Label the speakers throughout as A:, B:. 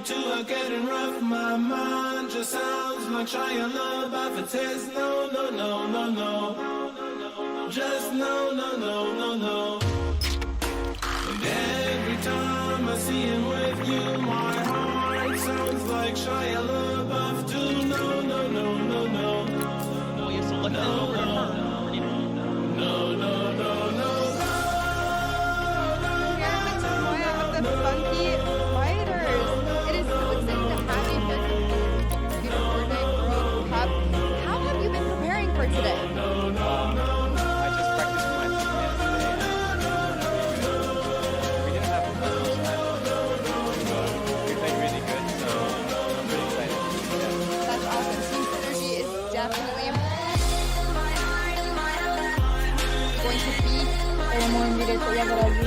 A: two are getting rough. My mind just sounds like Shia LaBeouf. It says no, no, no, no, no. Just no, no, no, no, no. And every time I see him with you, my heart sounds like Shia LaBeouf too. No, no, no, no, no.
B: Well, you have to look over at her.
A: No, no, no, no.
C: The Funky Fighters. It is so exciting to have you here for the Fortnite World Cup. How have you been preparing for today?
D: I just practiced my command today. We didn't have much time. We played really good, so I'm really excited. Yeah.
C: That's awesome. Team synergy is definitely going to be. Kaya mo hindi rin kaya lagi.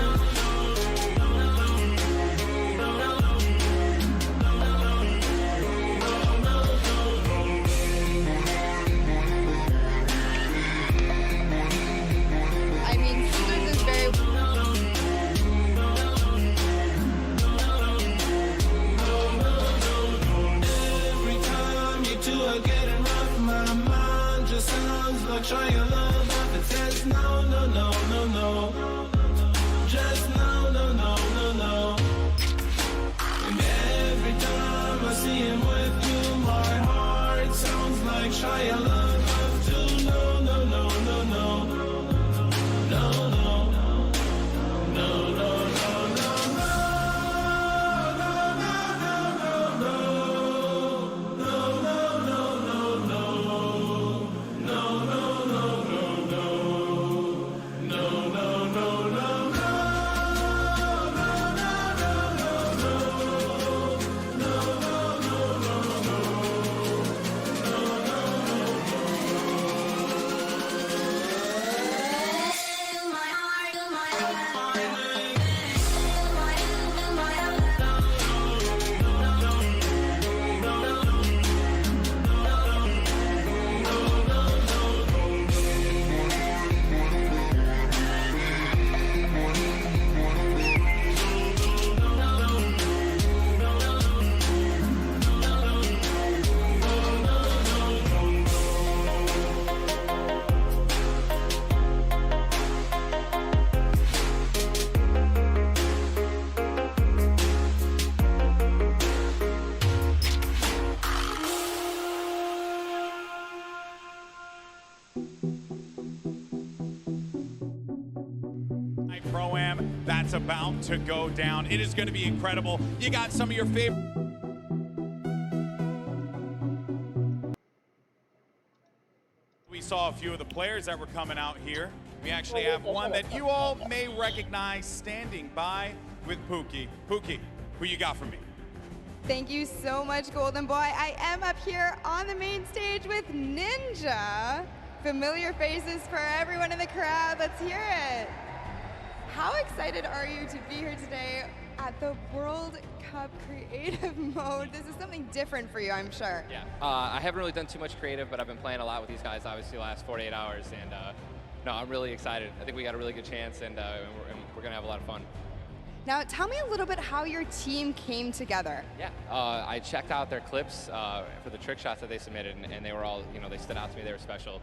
A: Shia LaBeouf, it says no, no, no, no, no. Just no, no, no, no, no. And every time I see him with you, my heart sounds like Shia LaBeouf too. No, no, no, no, no. No, no, no, no, no, no.
E: Pro-Am that's about to go down. It is going to be incredible. You got some of your favorite. We saw a few of the players that were coming out here. We actually have one that you all may recognize standing by with Pookie. Pookie, who you got for me?
C: Thank you so much, Golden Boy. I am up here on the main stage with Ninja. Familiar faces for everyone in the crowd. Let's hear it. How excited are you to be here today at the World Cup creative mode? This is something different for you, I'm sure.
D: Yeah, I haven't really done too much creative, but I've been playing a lot with these guys, obviously, the last 48 hours, and no, I'm really excited. I think we got a really good chance, and we're going to have a lot of fun.
C: Now, tell me a little bit how your team came together.
D: Yeah, I checked out their clips for the trick shots that they submitted, and they were all, they stood out to me, they were special.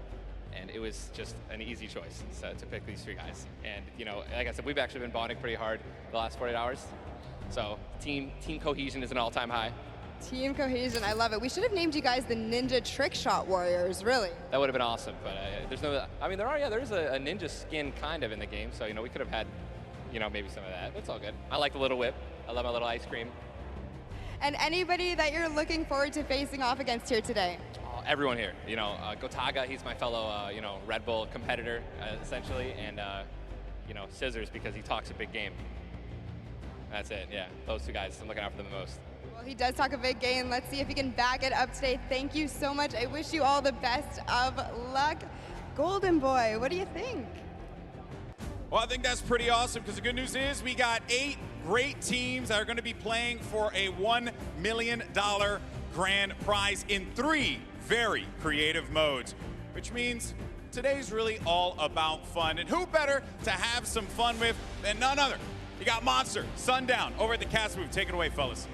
D: And it was just an easy choice to pick these three guys. And, like I said, we've actually been bonding pretty hard the last 48 hours. So team cohesion is an all-time high.
C: Team cohesion, I love it. We should have named you guys the Ninja Trick Shot Warriors, really.
D: That would have been awesome, but there's no, I mean, there is a ninja skin kind of in the game, so, we could have had, maybe some of that. It's all good. I like the little whip. I love my little ice cream.
C: And anybody that you're looking forward to facing off against here today?
D: Everyone here, Gotaga, he's my fellow, Red Bull competitor, essentially, and, Scissors because he talks a big game. That's it, yeah. Those two guys, I'm looking out for them the most.
C: Well, he does talk a big game. Let's see if he can back it up today. Thank you so much. I wish you all the best of luck. Golden Boy, what do you think?
E: Well, I think that's pretty awesome because the good news is we got 8 great teams that are going to be playing for a $1 million grand prize in 3 very creative modes, which means today's really all about fun. And who better to have some fun with than none other? You got Monster, Sundown, over at the cast booth. Take it away, fellas.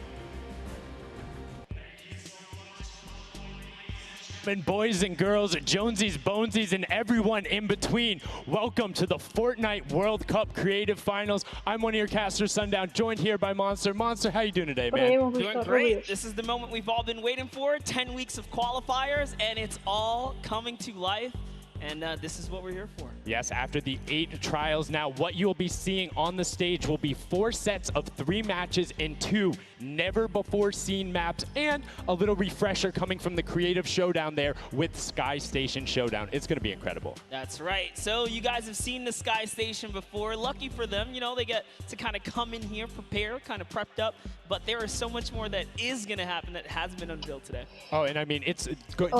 F: And boys and girls, Jonesies, Bonesies, and everyone in between, welcome to the Fortnite World Cup Creative Finals. I'm one of your casters, Sundown, joined here by Monster. Monster, how you doing today, man?
B: Doing great. This is the moment we've all been waiting for. 10 weeks of qualifiers, and it's all coming to life. And this is what we're here for.
F: Yes, after the 8 trials now, what you'll be seeing on the stage will be 4 sets of 3 matches in 2 never-before-seen maps, and a little refresher coming from the Creative Showdown there with Sky Station Showdown. It's going to be incredible.
B: That's right. So you guys have seen the Sky Station before. Lucky for them, you know, they get to kind of come in here, prepare, kind of prepped up. But there is so much more that is going to happen that hasn't been unveiled today.
F: Oh, and I mean,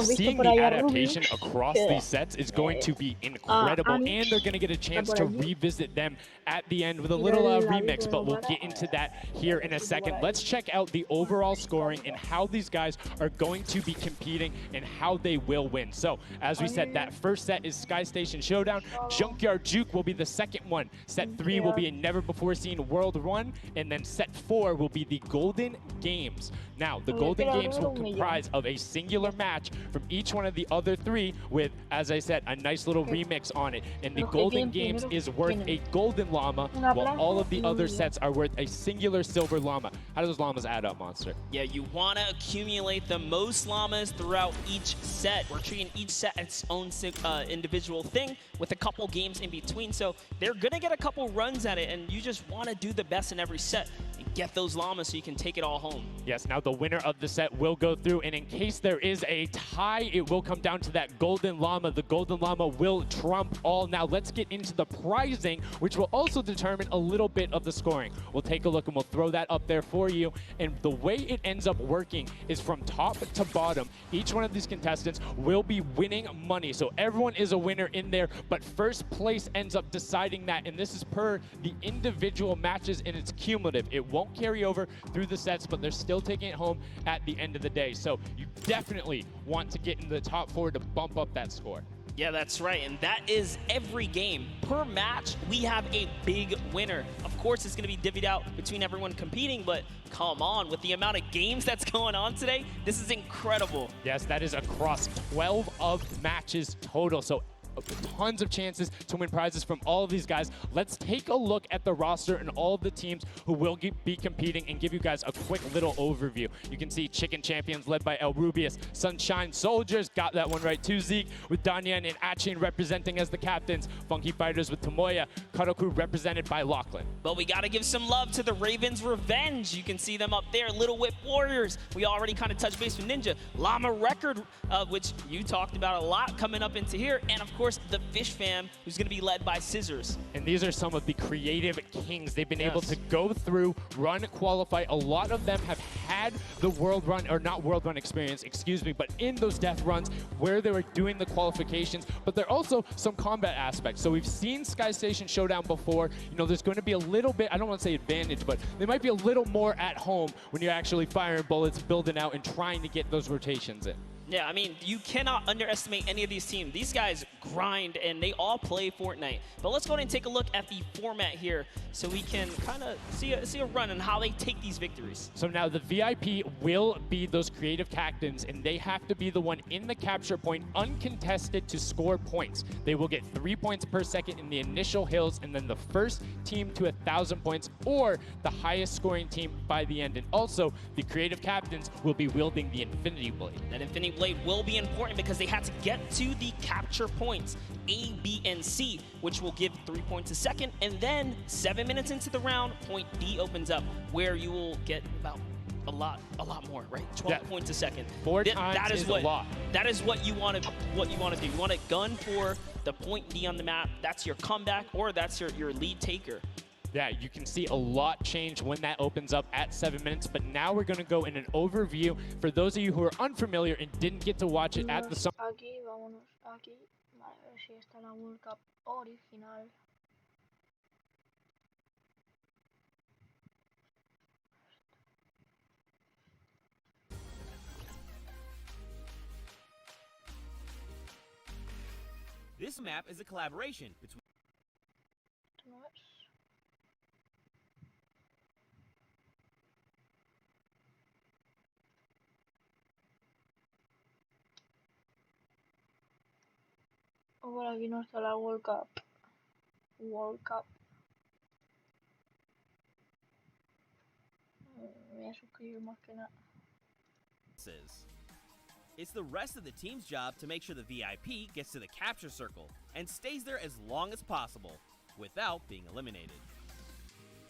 F: seeing the adaptation across these sets is going to be incredible, and they're going to get a chance to revisit them at the end with a little remix, but we'll get into that here in a second. Let's check out the overall scoring and how these guys are going to be competing and how they will win. So, as we said, that first set is Sky Station Showdown. Junkyard Juke will be the second one. Set 3 will be a never-before-seen World Run, and then set 4 will be the Golden Games. Now, the Golden Games will comprise of a singular match from each one of the other 3 with, as I said, a nice little remix on it. And the Golden Games is worth a golden llama, while all of the other sets are worth a singular silver llama. How do those llamas add up, Monster?
B: Yeah, you want to accumulate the most llamas throughout each set. We're treating each set its own individual thing with a couple games in between. So they're going to get a couple runs at it, and you just want to do the best in every set and get those llamas so you can take it all home.
F: Yes, now the winner of the set will go through, and in case there is a tie, it will come down to that golden llama. The golden llama will trump all. Now let's get into the prizing, which will also determine a little bit of the scoring. We'll take a look and we'll throw that up there for you. And the way it ends up working is from top to bottom. Each one of these contestants will be winning money. So everyone is a winner in there, but first place ends up deciding that. And this is per the individual matches, and it's cumulative. It won't carry over through the sets, but they're still taking it home at the end of the day. So you definitely want to get in the top 4 to bump up that score.
B: Yeah, that's right, and that is every game. Per match, we have a big winner. Of course, it's going to be divvied out between everyone competing, but come on, with the amount of games that's going on today, this is incredible.
F: Yes, that is across 12 of matches total. So tons of chances to win prizes from all of these guys. Let's take a look at the roster and all of the teams who will be competing and give you guys a quick little overview. You can see Chicken Champions led by El Rubius. Sunshine Soldiers got that one right too, Zeke, with Danyan and Achin representing as the captains. Funky Fighters with Tomoya. Karoku represented by Lachlan.
B: But we got to give some love to the Ravens Revenge. You can see them up there. Little Whip Warriors. We already kind of touched base with Ninja. Llama Record, which you talked about a lot coming up into here. And of course, the Fish Fam, who's going to be led by Scissors.
F: And these are some of the creative kings. They've been able to go through, run, qualify. A lot of them have had the world run, or not world run experience, excuse me, but in those death runs where they were doing the qualifications. But there are also some combat aspects. So we've seen Sky Station Showdown before. You know, there's going to be a little bit, I don't want to say advantage, but they might be a little more at home when you're actually firing bullets, building out, and trying to get those rotations in.
B: Yeah, I mean, you cannot underestimate any of these teams. These guys grind, and they all play Fortnite. But let's go ahead and take a look at the format here so we can kind of see a run on how they take these victories.
F: So now the VIP will be those creative captains, and they have to be the one in the capture point uncontested to score points. They will get 3 points per second in the initial hills, and then the first team to 1,000 points, or the highest scoring team by the end. And also, the creative captains will be wielding the Infinity Blade.
B: That Infinity Blade will be important because they had to get to the capture points A, B, and C, which will give 3 points a second. And then 7 minutes into the round, point D opens up, where you will get about a lot more, right? 12 points a second.
F: 4 times is a lot.
B: That is what you want to do. You want to gun for the point D on the map. That's your comeback, or that's your lead taker.
F: Yeah, you can see a lot change when that opens up at 7 minutes, but now we're going to go in an overview for those of you who are unfamiliar and didn't get to watch it at the summer.
G: Aquí, vámonos aquí. Vale, a ver si está la World Cup original.
H: This map is a collaboration between
G: Esto no es. Por aquí no está la World Cup. World Cup. Me voy a suscribir más que nada.
H: It's the rest of the team's job to make sure the VIP gets to the capture circle and stays there as long as possible without being eliminated.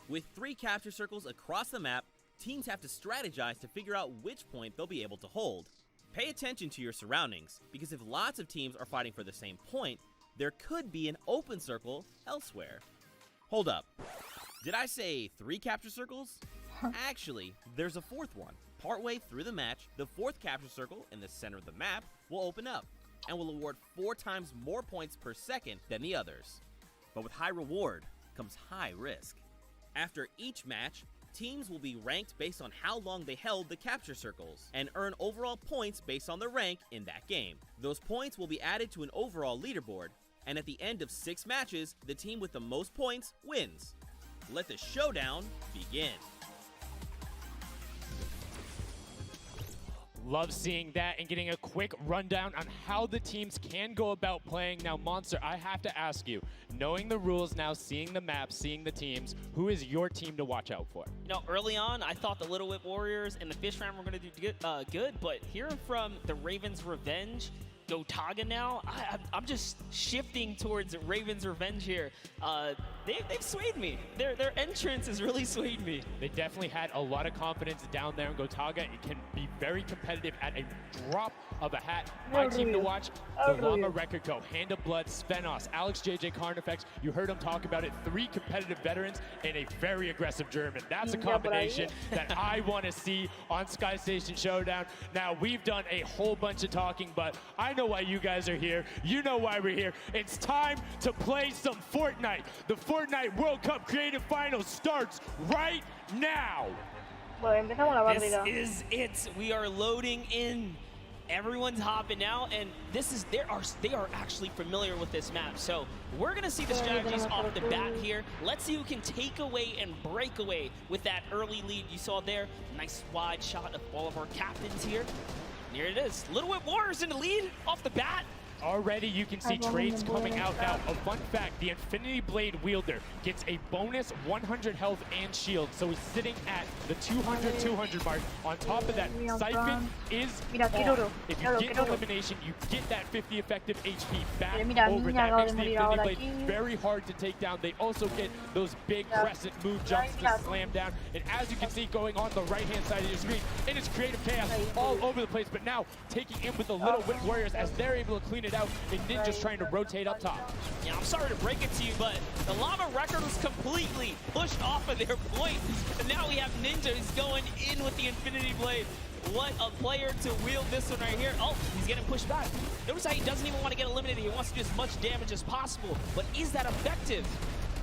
H: With 3 capture circles across the map, teams have to strategize to figure out which point they'll be able to hold. Pay attention to your surroundings, because if lots of teams are fighting for the same point, there could be an open circle elsewhere. Hold up. Did I say 3 capture circles? Actually, there's a 4th one. Partway through the match, the 4th capture circle in the center of the map will open up and will award 4 times more points per second than the others. But with high reward comes high risk. After each match, teams will be ranked based on how long they held the capture circles and earn overall points based on their rank in that game. Those points will be added to an overall leaderboard, and at the end of 6 matches, the team with the most points wins. Let the showdown begin.
F: Love seeing that and getting a quick rundown on how the teams can go about playing. Now, Monster, I have to ask you, knowing the rules now, seeing the map, seeing the teams, who is your team to watch out for?
B: You know, early on, I thought the Little Whip Warriors and the Fish Ram were going to do good, but hearing from the Ravens Revenge, Gotaga now, I'm just shifting towards Ravens Revenge here. They've swayed me. Their entrance has really swayed me.
F: They definitely had a lot of confidence down there in Gotaga. It can be very competitive at a drop of a hat. My team to watch, the Llama Record Co., Hand of Blood, Svenos, Alex JJ Carnifex. You heard him talk about it. 3 competitive veterans and a very aggressive German. That's a combination that I want to see on Sky Station Showdown. Now, we've done a whole bunch of talking, but I know why you guys are here. You know why we're here. It's time to play some Fortnite. The Fortnite World Cup Creative Finals starts right now.
G: Bueno, empezamos la
B: This
G: partida.
B: is it. We are loading in. Everyone's hopping out, and they are actually familiar with this map. So we're gonna see the strategies off the bat here. Let's see who can take away and break away with that early lead you saw there. Nice wide shot of all of our captains here. And here it is. Little Whip Warriors in the lead off the bat.
F: Already you can see trades coming out now. A fun fact, the Infinity Blade wielder gets a bonus 100 health and shield, so he's sitting at the 200 mark. On top of that, Siphon is on. If you get elimination, you get that 50 effective HP back over. That makes the Infinity Blade very hard to take down. They also get those big crescent move jumps to slam down. And as you can see going on the right-hand side of your screen, it is creative chaos all over the place, but now taking in with the Little Whip Warriors as they're able to clean it out, and Ninja's trying to rotate up top.
B: Yeah, I'm sorry to break it to you, but the Llama Record was completely pushed off of their point. And now we have Ninja who's going in with the Infinity Blade. What a player to wield this one right here. Oh, he's getting pushed back. Notice how he doesn't even want to get eliminated. He wants to do as much damage as possible. But is that effective?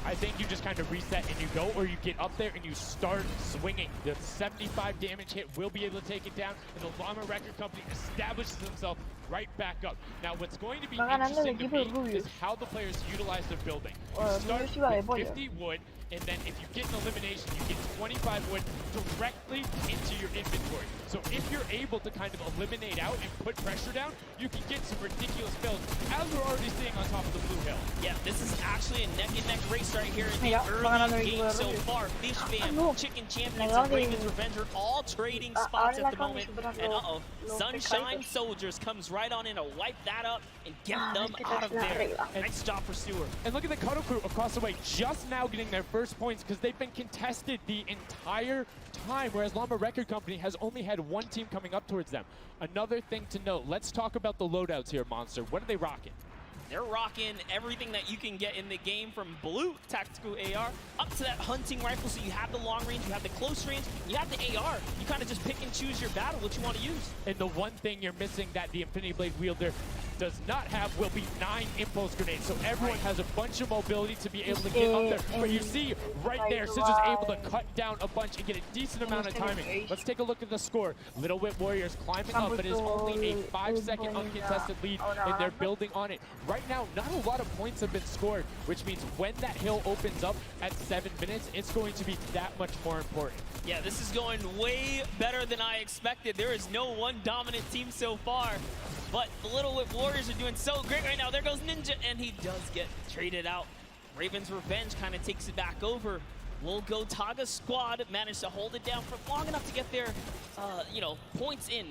F: I think you just kind of reset and you go, or you get up there and you start swinging. The 75 damage hit will be able to take it down, and the Llama Record Company establishes himself right back up. Now, what's going to be interesting to me is how the players utilize their building. You start with 50 wood, and then if you get an elimination, you get 25 wood directly into your inventory. So if you're able to kind of eliminate out and put pressure down, you can get some ridiculous builds, as we're already seeing on top of the Blue Hill.
B: Yeah, this is actually a neck-and-neck race right here in the early game so far. Fish Fam, Chicken Champions, and Ravens Revenge are all trading spots at the moment. And Sunshine Soldiers comes right on in to wipe that up and get them out of there. Nice job for Stewart.
F: And look at the Cuddle Crew across the way, just now getting their first points because they've been contested the entire time, whereas Llama Record Company has only had one team coming up towards them. Another thing to note, let's talk about the loadouts here, Monster. What are they rocking?
B: They're rocking everything that you can get in the game, from blue tactical AR up to that hunting rifle. So you have the long range, you have the close range, you have the AR. You kind of just pick and choose your battle, what you want to use.
F: And the one thing you're missing that the Infinity Blade wielder does not have will be 9 impulse grenades. So everyone has a bunch of mobility to be able to get up there. But you see right there, Scissors able to cut down a bunch and get a decent amount of timing. Let's take a look at the score. Little Whip Warriors climbing up, but it is only a 5-second uncontested lead, and they're building on it. Right right now, not a lot of points have been scored, which means when that hill opens up at 7 minutes, it's going to be that much more important.
B: Yeah, this is going way better than I expected. There is no one dominant team so far, but the Little Whip Warriors are doing so great right now. There goes Ninja, and he does get traded out. Raven's Revenge kind of takes it back over. Will Gotaga's squad manage to hold it down for long enough to get their, points in.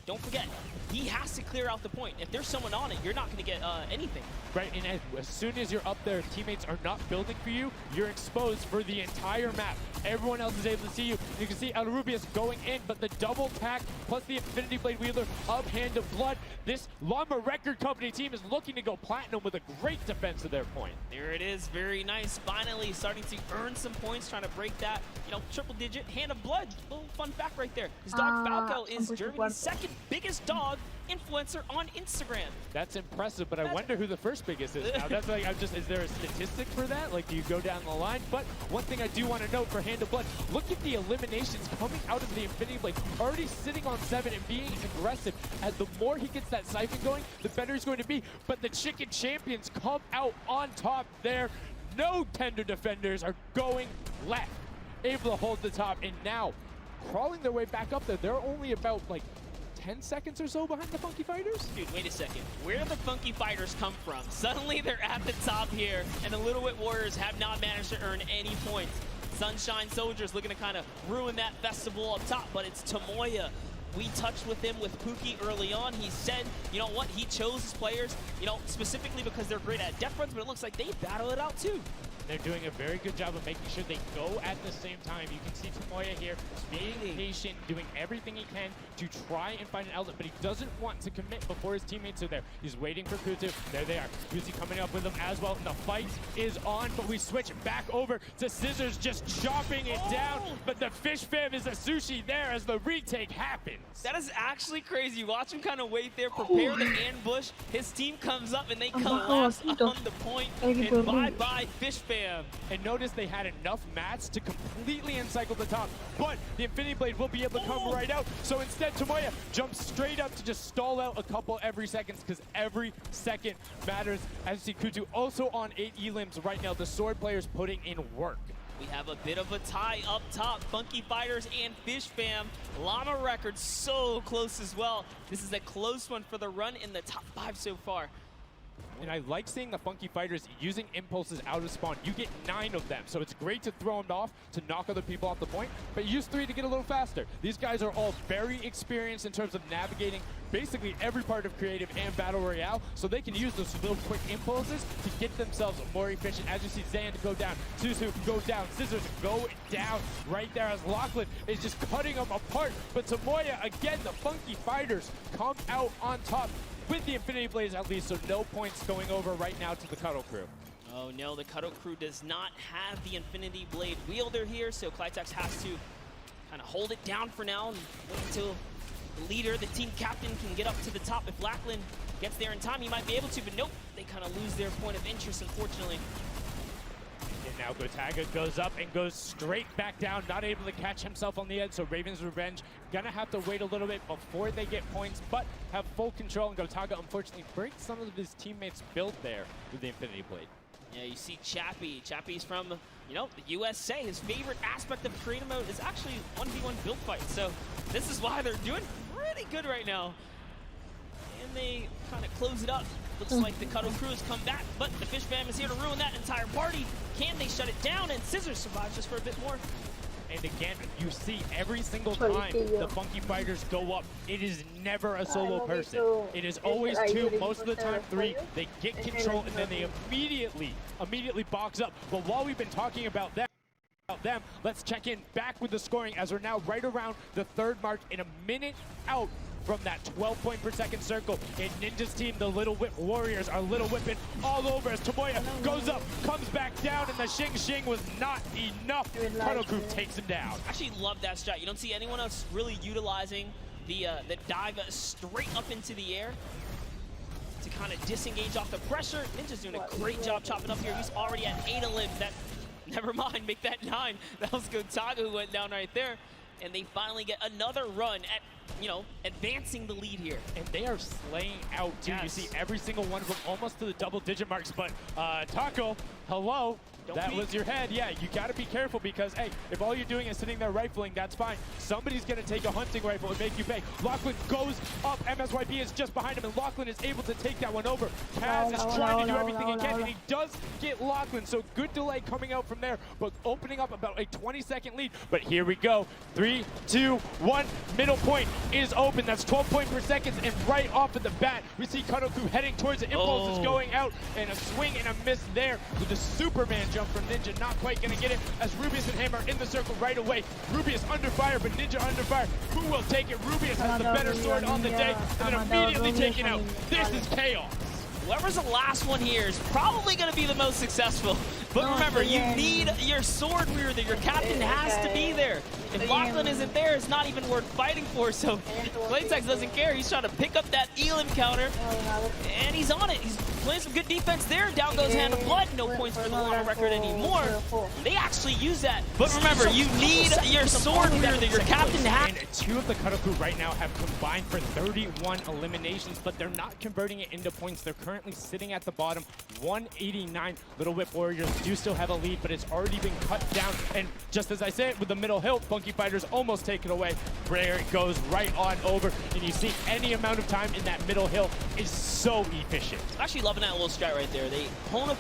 B: Don't forget, he has to clear out the point. If there's someone on it, you're not going to get anything.
F: Right, and as soon as you're up there, teammates are not building for you. You're exposed for the entire map. Everyone else is able to see you. You can see El Rubius going in, but the double tack plus the Infinity Blade wielder of Hand of Blood. This Llama Record Company team is looking to go platinum with a great defense of their point.
B: There it is, very nice. Finally starting to earn some points, trying to break that, triple digit. Hand of Blood, little fun fact right there. His dog Falco is Germany's second biggest dog influencer on Instagram.
F: That's impressive, but I wonder who the first biggest is now. That's like, is there a statistic for that? Like, do you go down the line? But one thing I do want to note for Hand of Blood, look at the eliminations coming out of the Infinity Blade, already sitting on 7 and being aggressive. As the more he gets that siphon going, the better he's going to be. But the Chicken Champions come out on top there. No tender defenders are going left, able to hold the top, and now crawling their way back up there. They're only about like 10 seconds or so behind the Funky Fighters?
B: Dude, wait a second. Where did the Funky Fighters come from? Suddenly they're at the top here, and the Little Whip Warriors have not managed to earn any points. Sunshine Soldiers looking to kind of ruin that festival up top, but it's Tomoya. We touched with him with Pookie early on. He said, you know what, he chose his players, specifically because they're great at death runs, but it looks like they battle it out too.
F: They're doing a very good job of making sure they go at the same time. You can see Tomoya here being patient, doing everything he can to try and find an outlet, but he doesn't want to commit before his teammates are there. He's waiting for Kutu. There they are. Kutu coming up with them as well. The fight is on, but we switch back over to Scissors just chopping it down, but the Fish Fam is a sushi there as the retake happens.
B: That is actually crazy. Watch him kind of wait there, prepare the ambush. His team comes up and they collapse on the point, and bye-bye Fish Fam.
F: And notice they had enough mats to completely encircle the top, but the Infinity Blade will be able to come right out. So instead, Tomoya jumps straight up to just stall out a couple every seconds, because every second matters. As you see, Kutu also on 8 elims right now. The sword players putting in work.
B: We have a bit of a tie up top. Funky Fighters and Fish Fam. Llama Record so close as well. This is a close one for the run in the top 5 so far.
F: And I like seeing the Funky Fighters using impulses out of spawn. You get 9 of them, so it's great to throw them off to knock other people off the point, but use 3 to get a little faster. These guys are all very experienced in terms of navigating basically every part of creative and battle royale, so they can use those little quick impulses to get themselves more efficient. As you see Zan go down, Suzu go down, Scissors go down right there as Lachlan is just cutting them apart. But Tomoya, again, the Funky Fighters come out on top with the Infinity Blades at least, so no points going over right now to the Cuddle Crew.
B: Oh no, the Cuddle Crew does not have the Infinity Blade wielder here, so Clitex has to kind of hold it down for now and wait until the leader, the team captain, can get up to the top. If Lachlan gets there in time, he might be able to, but nope, they kind of lose their point of interest, unfortunately.
F: And now Gotaga goes up and goes straight back down, not able to catch himself on the edge, so Raven's Revenge gonna have to wait a little bit before they get points, but have full control, and Gotaga unfortunately breaks some of his teammates' build there with the Infinity Blade.
B: Yeah, you see Chappie. Chappie's from, the USA. His favorite aspect of creative mode is actually 1v1 build fights, so this is why they're doing pretty good right now. And they kind of close it up. Looks like the Cuddle Crew has come back, but the Fish Fam is here to ruin that entire party. Can they shut it down? And Scissors survives just for a bit more.
F: And again, you see every single time the Funky Fighters go up, it is never a solo person. It is always 2, most of the time 3. They get control and then they immediately box up. But while we've been talking about them, let's check in back with the scoring as we're now right around the 3rd mark and a minute out from that 12 point per second circle. And Ninja's team, the Little Whip Warriors, are Little Whipping all over as Tomoya goes up, comes back down, and the Xing Xing was not enough. Cuddle Crew takes him down.
B: I actually love that strat. You don't see anyone else really utilizing the dive straight up into the air to kind of disengage off the pressure. Ninja's doing a great job chopping up here. He's already at 8 elims. That, never mind, make that 9. That was Gotaga who went down right there. And they finally get another run at you know, advancing the lead here.
F: And they are slaying out too.
B: Yes.
F: You see every single one of them almost to the double-digit marks. But Taco, hello. That was your head. Yeah, you got to be careful because, hey, if all you're doing is sitting there rifling, that's fine. Somebody's going to take a hunting rifle and make you pay. Lachlan goes up. MSYP is just behind him, and Lachlan is able to take that one over. Kaz is trying to do everything he can, and he does get Lachlan. So good delay coming out from there, but opening up about a 20-second lead. But here we go. 3, 2, 1. Middle point is open. That's 12 points per second, and right off of the bat, we see Kadoku heading towards it. Impulse is going out, and a swing and a miss there with the Superman jump from Ninja, not quite gonna get it as Rubius and Hammer in the circle right away. Rubius under fire, but Ninja under fire. Who will take it? Rubius has the better sword on the day, and then immediately taken out. This is chaos.
B: Whoever's the last one here is probably going to be the most successful. But remember, you need your sword wielder. Your captain has to be there. If Lachlan isn't there, it's not even worth fighting for. So Playtex doesn't care. He's trying to pick up that Elam counter, and he's on it. He's playing some good defense there. Down goes Hand of Blood. No points for the Lotto record anymore. They actually use that. But remember, you need your sword wielder. Your captain has.
F: And two of the Kadoku right now have combined for 31 eliminations, but they're not converting it into points. They're currently sitting at the bottom, 189. Little Whip Warriors do still have a lead, but it's already been cut down. And just as I said, with the middle hill, Funky Fighters almost take it away. There it goes right on over. And you see any amount of time in that middle hill is so efficient.
B: Actually loving that little strat right there. They hold a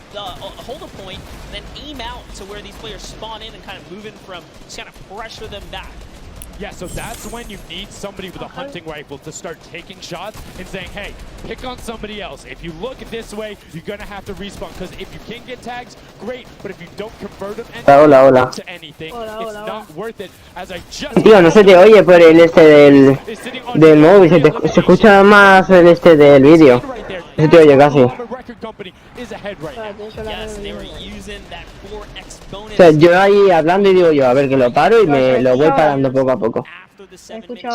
B: point, and then aim out to where these players spawn in and kind of move in from, just kind of pressure them back.
F: Yeah, so that's when you need somebody with a hunting rifle to start taking shots and saying, hey, pick on somebody else. If you look this way, you're going to have to respawn, because if you can get tags, great, but if you don't convert them to anything, it's not worth it. As I just...
I: Tío, no se te oye por el del móvil, se escucha más el del vídeo. No se te oye casi. O sea, yo ahí hablando y digo yo, a ver, que lo paro y me lo voy parando poco a poco.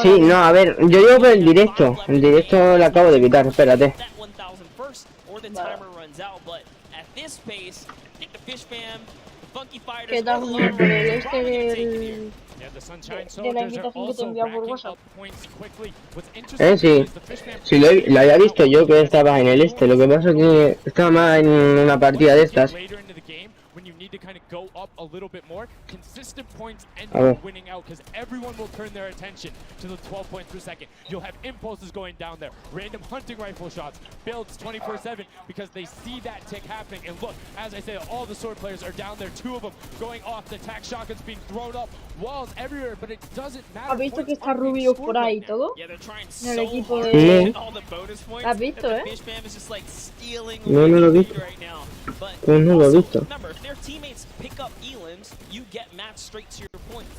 I: Sí, no, a ver, yo digo por el directo lo acabo de quitar, espérate.
G: ¿Qué tal por el de la invitación que te envía por WhatsApp?
I: Sí, sí lo había visto yo que estaba en el lo que pasa es que estaba más en una partida de estas.
F: To kind of go up a little bit more, consistent points end
I: up
F: up winning out because everyone will turn their attention to the 12 points per second. You'll have impulses going down there, random hunting rifle shots, builds 24/7 because they see that tick happening. And look, as I say, all the sword players are down there, 2 of them going off, the attack shotguns being thrown up, walls everywhere, but it doesn't matter.
G: ¿Has visto que está Rubius por ahí y todo? En el equipo de... ¿Lo has visto,
I: No, no lo he visto. Pues no lo he visto.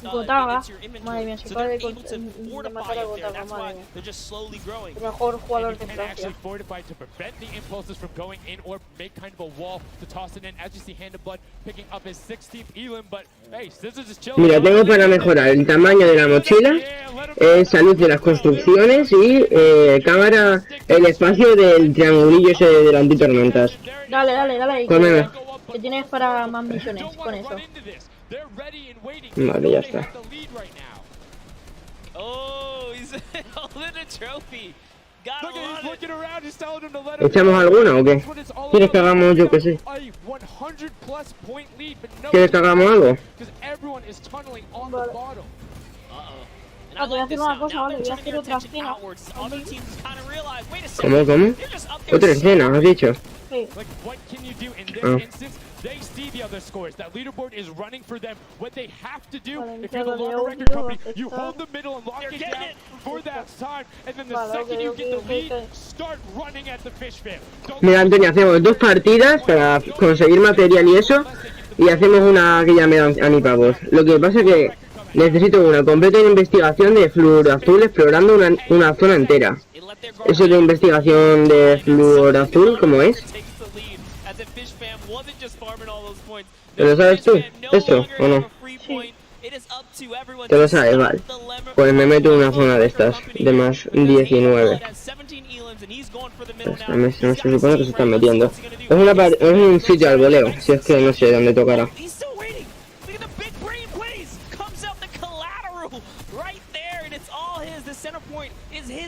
G: Gotaga, madre mía, se acaba de matar a Gotaga, madre mía. El mejor jugador de Francia.
I: Mira, tengo para mejorar el tamaño de la mochila, salud de las construcciones y cámara, el espacio del triangulillo ese del antitormentas.
G: Dale,
I: Cómeme.
G: que tienes para más misiones con eso.
I: Vale, ya está. ¿Echamos alguna o qué? ¿Quieres que hagamos, yo qué sé? ¿Quieres que hagamos algo?
G: Vale. Ah, te voy a hacer una cosa, vale, voy a hacer otra escena.
I: ¿Cómo? ¿Otra escena, has dicho?
G: Sí.
F: They see the other scores. That leaderboard is running for them. What they have to do, if
G: you're
F: you're the Lotto record company, you hold the middle and lock it down for that time. And then the second you get the lead, start running at the fish fan.
I: Mira, Antonio, hacemos 2 partidas para conseguir material y eso. Y hacemos una que ya me dan a mi pavos. Lo que pasa es que necesito una completa investigación de flúor azul explorando una zona entera. Eso de investigación de flúor azul, ¿cómo es? ¿Te lo sabes tú? ¿Esto o no?
G: Sí.
I: Te lo sabes, vale. Pues me meto en una zona de estas, de más 19. No se supone que se están metiendo. Es un sitio al voleo, si es que no sé dónde tocará.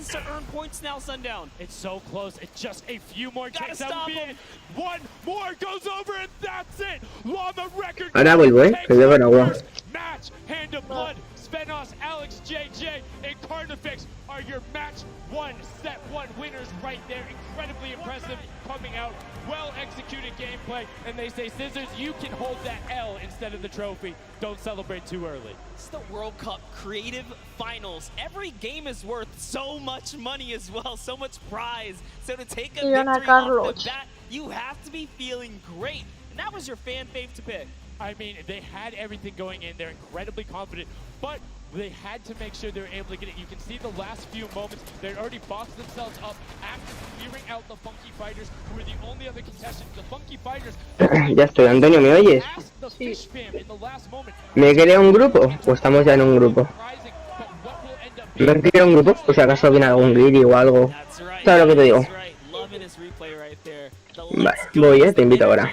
B: chance to earn points now, Sundown.
F: It's so close. It's just a few more checks.
B: Gotta
F: That would be
B: stop
F: it. One more goes over, and that's it. Llama record.
I: Ahora vuelvo, que voy a agua.
F: Match, Hand of Blood, Svenos, Alex, JJ, and Carnifex are your match 1, set 1 winners right there. Incredibly impressive coming out. Well executed gameplay, and they say, Scissors, you can hold that L instead of the trophy. Don't celebrate too early.
B: It's the World Cup Creative Finals. Every game is worth so much money as well, so much prize. So to take a victory off the bat, you have to be feeling great. And that was your fan fave to pick.
F: I mean, they had everything going in. They're incredibly confident, but they had to make sure they were able to get it. You can see the last few moments, they'd already boxed themselves up after clearing out the Funky Fighters, who were the only other contestants. The Funky Fighters...
I: Ya estoy, Antonio, ¿me oyes?
F: Sí.
I: ¿Me creo un grupo? ¿O estamos ya en un grupo? ¿Me creo un grupo? Pues si acaso viene algún guiri o algo. ¿Sabes lo que te digo? Vale, voy, te invito ahora.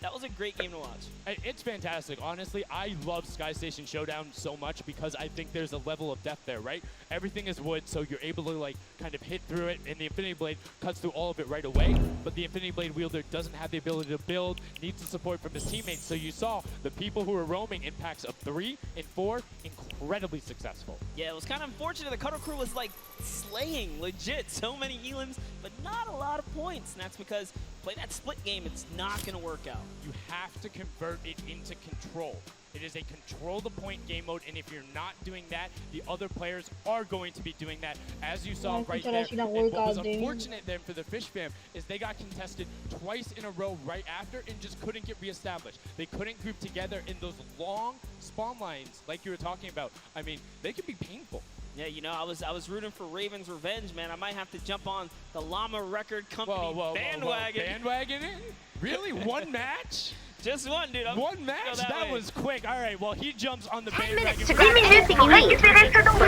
B: That was a great game to watch.
F: It's fantastic. Honestly, I love Sky Station Showdown so much because I think there's a level of depth there, right? Everything is wood, so you're able to like kind of hit through it, and the Infinity Blade cuts through all of it right away. But the Infinity Blade wielder doesn't have the ability to build, needs the support from his teammates. So you saw the people who were roaming in packs of 3 and 4, incredibly successful.
B: Yeah, it was kind of unfortunate. The Cutter Crew was like slaying, legit. So many elims, but not a lot of points. And that's because play that split game, it's not going to work out.
F: You have to convert it into control. It is a control the point game mode, and if you're not doing that, the other players are going to be doing that, as you saw right there. And what was unfortunate then for the Fish Fam is they got contested twice in a row right after and just couldn't get reestablished. They couldn't group together in those long spawn lines like you were talking about. I mean, they can be painful.
B: Yeah, you know, I was rooting for Raven's revenge, man. I might have to jump on the Llama Record Company bandwagon.
F: Bandwagon in? Really? One match?
B: Just one, dude.
F: One match? That was quick. All right, well, he jumps on the bandwagon.
J: But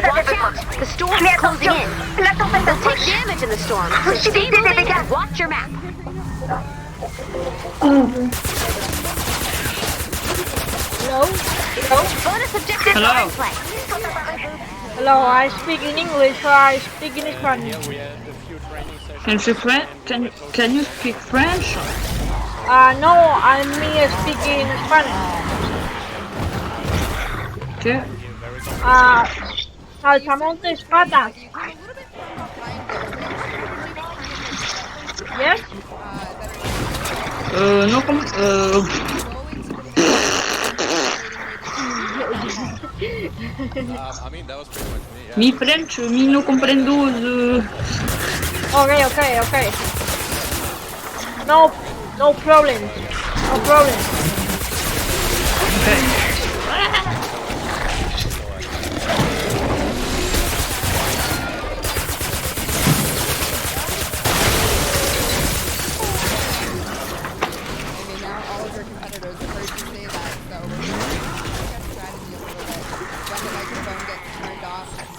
J: watch out. The storm is closing in. They'll take damage in the storm. So stay moving and watch your map.
G: Hello?
J: Bonus objective in play.
G: Hello, I speak in English or I speak in Spanish.
K: Can you speak French?
G: No, I mean speaking Spanish.
K: ¿Qué?
G: Saltamontes patas. Yes?
K: No,
D: I mean, that was pretty much me, yeah.
K: Mi French, mi no comprendo.
G: Okay. No problem. No problem.
K: Okay.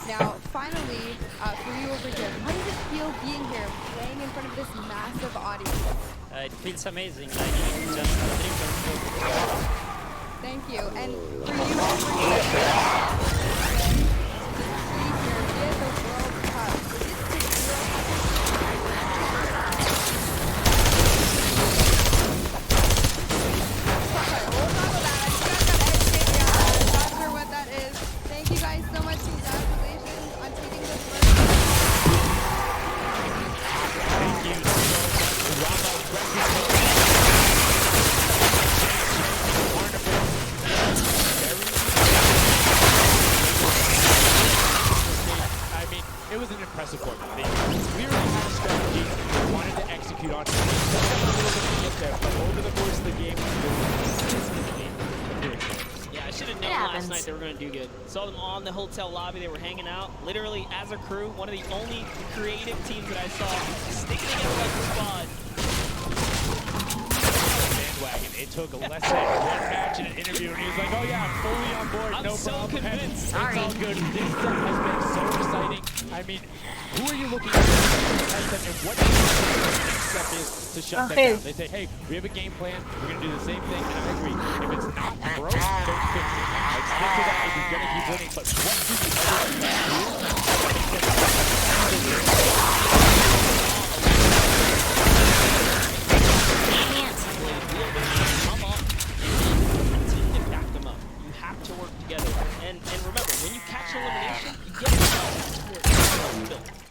C: Now, finally, for you over here, how does it feel being here, playing in front of this massive audience?
L: It feels amazing, like it's just a dream come true.
C: Thank you. And for you over here, in the World Cup, not sure what that is. Thank you guys so much. Congratulations on taking this first.
F: Thank you. I mean, it was an impressive work. They clearly had a strategy they wanted to execute on. It took them a little bit to get there, but over the course of the game,
B: yeah, I should have known last night they were going to do good. Saw them on the hotel lobby. They were hanging out. Literally, as a crew, one of the only creative teams that I saw sticking together like a squad.
F: Bandwagon. It took less than one match in an interview, and he was like, oh yeah, I'm fully on board,
B: I'm
F: no
B: so
F: problem.
B: convinced.
F: It's all good. This set has been so exciting. I mean, who are you looking at and what is the next step is to shut them down. They say, hey, we have a game plan. We're going to do the same thing. And I agree. If it's not broke, don't fix it. Like, stick to that if you're going to keep winning. But what do the other
B: to work together. And remember, when you catch elimination, you get a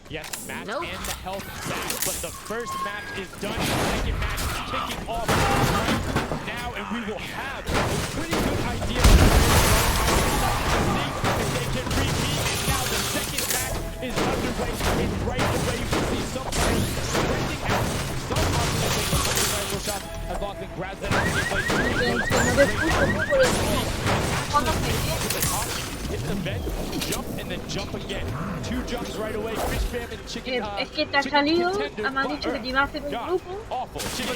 F: yes, match and the health back, but the first match is done. The second match is kicking off right now, and we will have a pretty good idea of if they can repeat. And now the second match is underway, and right away you can see some players sprinting out. Some optimism with the rifle shots as Lachlan grabs that out of hit the vent, jump, and then jump again. 2 jumps right away. Fish spam and chicken.
G: Es que te ha salido, me han dicho que te iba a hacer un grupo.
F: Awful. Chicken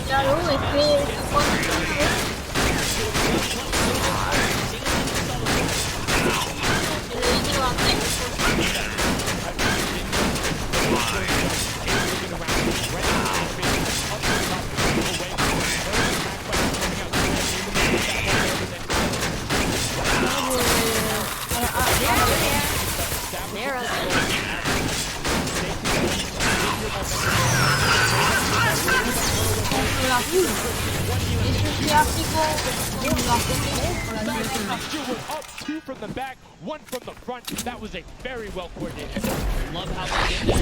G: Claro, es que
F: up 2 from the back, 1 from the front. That was a very well coordinated.
B: Love how they did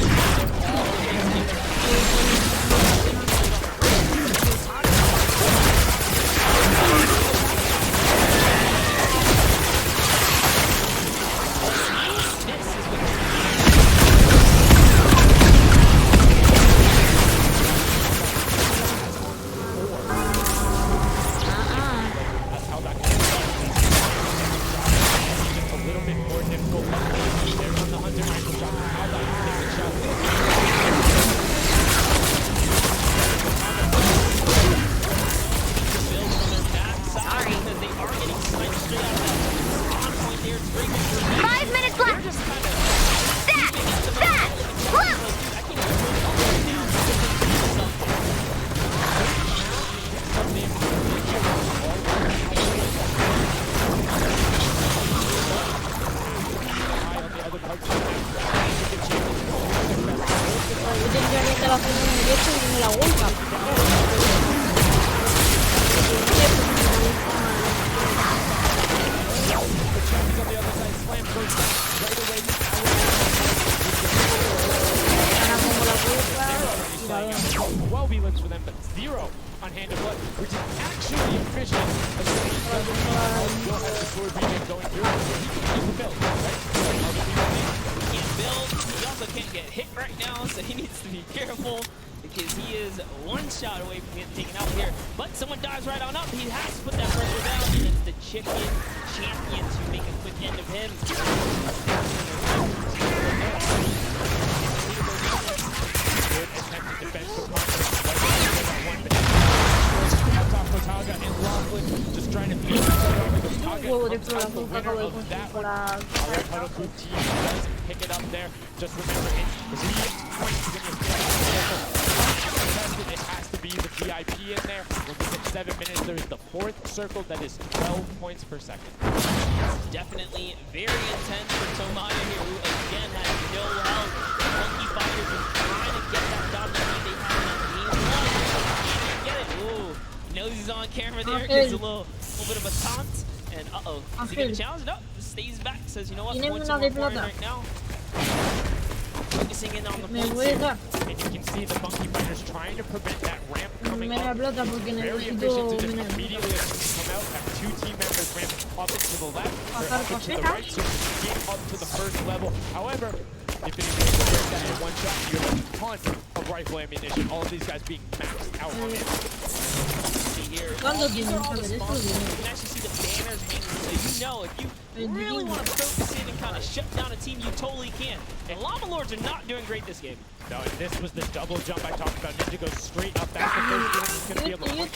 F: pick it up there. Just remember, it's 3 points in this game. It has to be the VIP in there. Within 7 minutes, there is the 4th circle that is 12 points per second.
B: Definitely very intense for Tomaya here, who again has no help. The Monkey Fighters are trying to get that dominant lead they have in game 1. Get it? Ooh, knows he's on camera there. Gives a little bit of a taunt. And uh-oh, is he gonna challenge? No, stays back. Says, you know what? Points are more important right now. Focusing in on the points here.
F: And you can see the Monkey Fighters trying to prevent that ramp coming up.
G: Very
F: efficient to just immediately come out, have 2 team members ramp up and to the left, or up and to the right, so you can get up to the first level. However, if it is able to break that in 1 shot, you have a ton of rifle ammunition. All of these guys being maxed out on it.
B: Here. These are all the spawns. You can actually see the banners hanging, so you know If you really want to focus in and kind of shut down a team, you totally can. And Llama Lords are not doing great this game.
F: No, and this was the double jump I talked about. Ninja goes straight up. That's the first game he's going to be able to point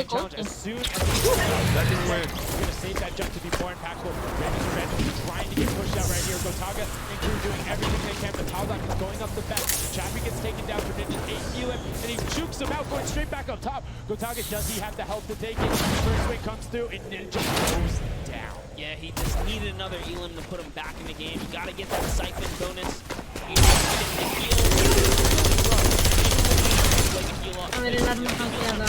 F: challenge as soon as he's going to save that jump to be more impactful. Ravens trying to get pushed out right here. Gotaga and crew doing everything they can, but Taldock is going up the back. Chappie gets taken down for Ninja's 8 Elim, and he jukes him out, going straight back up top. Gotaga, does he have the help to take it? First wing comes through, and Ninja goes down.
B: Yeah, he just needed another Elim to put him back in the game. You got to get that siphon bonus.
G: A ver, el arma hackeada.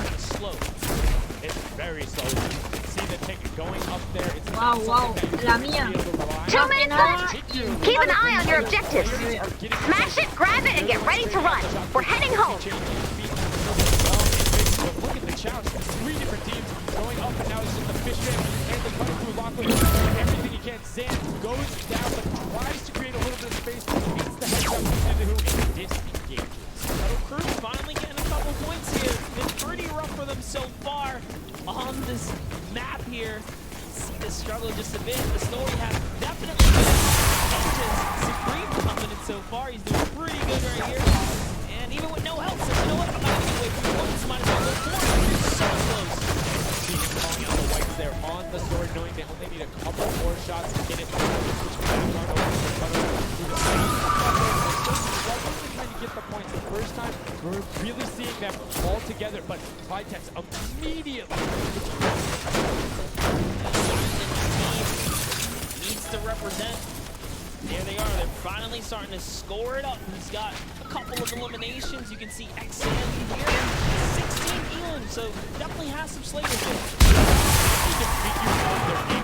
F: It's very slow. You can see the ticket going up there. It's
G: Wow, wow, la mía.
J: 2 minutes left. Keep an eye on your objectives. Smash it, grab it, and get ready to run. We're heading home.
F: Look at the challenge. 3 different teams going up, and now it's just the fish man and the cutting through Lachlan. Everything he can. Zan goes down, but tries to create a little bit of space. Gets the heads up into who and disengages.
B: Shuttle Crew finally getting a couple points here. Been pretty rough for them so far on this map here. See the struggle just a bit. The story has definitely been Supreme coming in so far. He's doing pretty good right here. And even with no help, says, you know what? I'm not going to get away from the points. Might as well go for it. So close.
F: See him calling out the whites there on the story, knowing they only need a couple more shots to get it. Switch back on over to the cutter. Trying to get the points the first time. We're really seeing them all together, but Vitex immediately
B: needs to represent. There they are. They're finally starting to score it up. He's got a couple of eliminations. You can see XM here. 16 Elim, so definitely has some slavers there.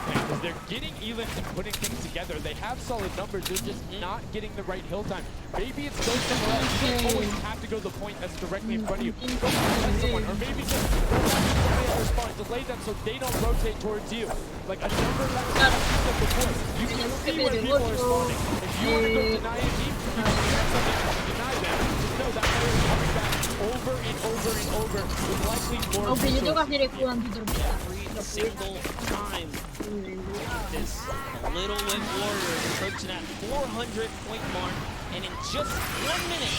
F: Because they're getting Elim and putting things together. They have solid numbers. They're just not getting the right hill time. Maybe it's go somewhere else. You don't always have to go to the point that's directly in front of you. Go behind someone, or maybe just go back to the other spot. Delay them so they don't rotate towards you. Like a number of times I've seen them before. You can see where people are spawning. If you want to go deny a team, you can get something to deny them. Just know that player is coming back over and over and over with likely more.
G: Aunque yo tengo que hacer escudo antitormenta.
B: Every single time. This Little Wind Warrior approaching that 400 point mark, and in just 1 minute,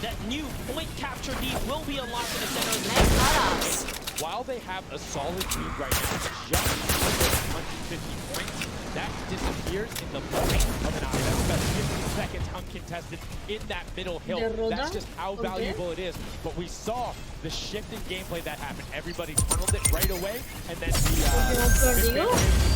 B: that new point capture deed will be unlocked in the center of the map.
F: While they have a solid lead right now, just under 150 points, that disappears in the blink of an eye. That's about 50 seconds uncontested in that middle hill. That's just how valuable it is. But we saw the shift in gameplay that happened. Everybody tunneled it right away, and then the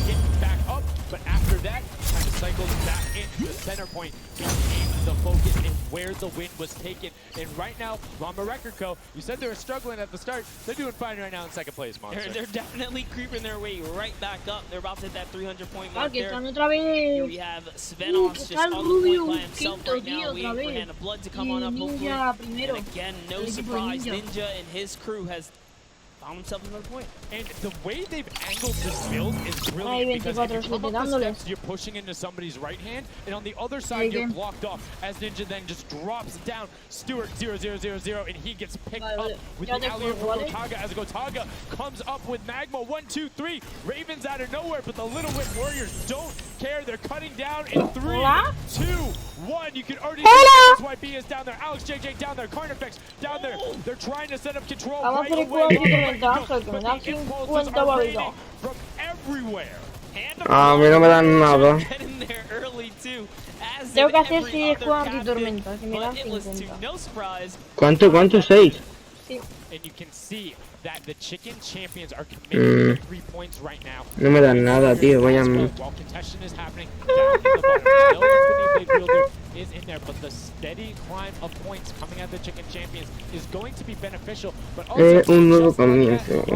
F: getting back up. But after that, kind of cycles back into the center point, became the focus and where the win was taken. And right now, Llama Record Co., you said they were struggling at the start. They're doing fine right now in second place, Monster.
B: They're definitely creeping their way right back up. They're about to hit that 300 point mark there.
G: Otra vez.
B: Here we have Svenos just on the point by himself right now, waiting for Hand of Blood to come on up, hopefully. And again, no surprise, Ninja and his crew has found himself another point.
F: And the way they've angled this build is brilliant, because if you come up the steps, you're pushing into somebody's right hand, and on the other side, you're blocked off, as Ninja then just drops down Stewart 0-0-0-0, and he gets picked up with the alley from Gotaga, as Gotaga comes up with Magma 1-2-3, Ravens out of nowhere, but the Little Wind Warriors don't care. They're cutting down in 3, 2, 1. You can already see SYB is down there, Alex JJ down there, Carnifex down there. They're trying to set up control right away. But the impulses are raining from everywhere.
I: A mí no me dan nada.
G: Tengo que hacer 6 escudos antitormenta, que me dan 50.
I: ¿Cuánto? 6.
G: Sí.
F: And you can see that the chicken champions are committed to 3 points right now.
I: No me dan nada, tío. Voy a...
F: While contention is happening down at the bottom. No Infinity Wielder is in there, but the steady climb of points coming out of the chicken champions is going to be beneficial. But also,
I: un nuevo comienzo.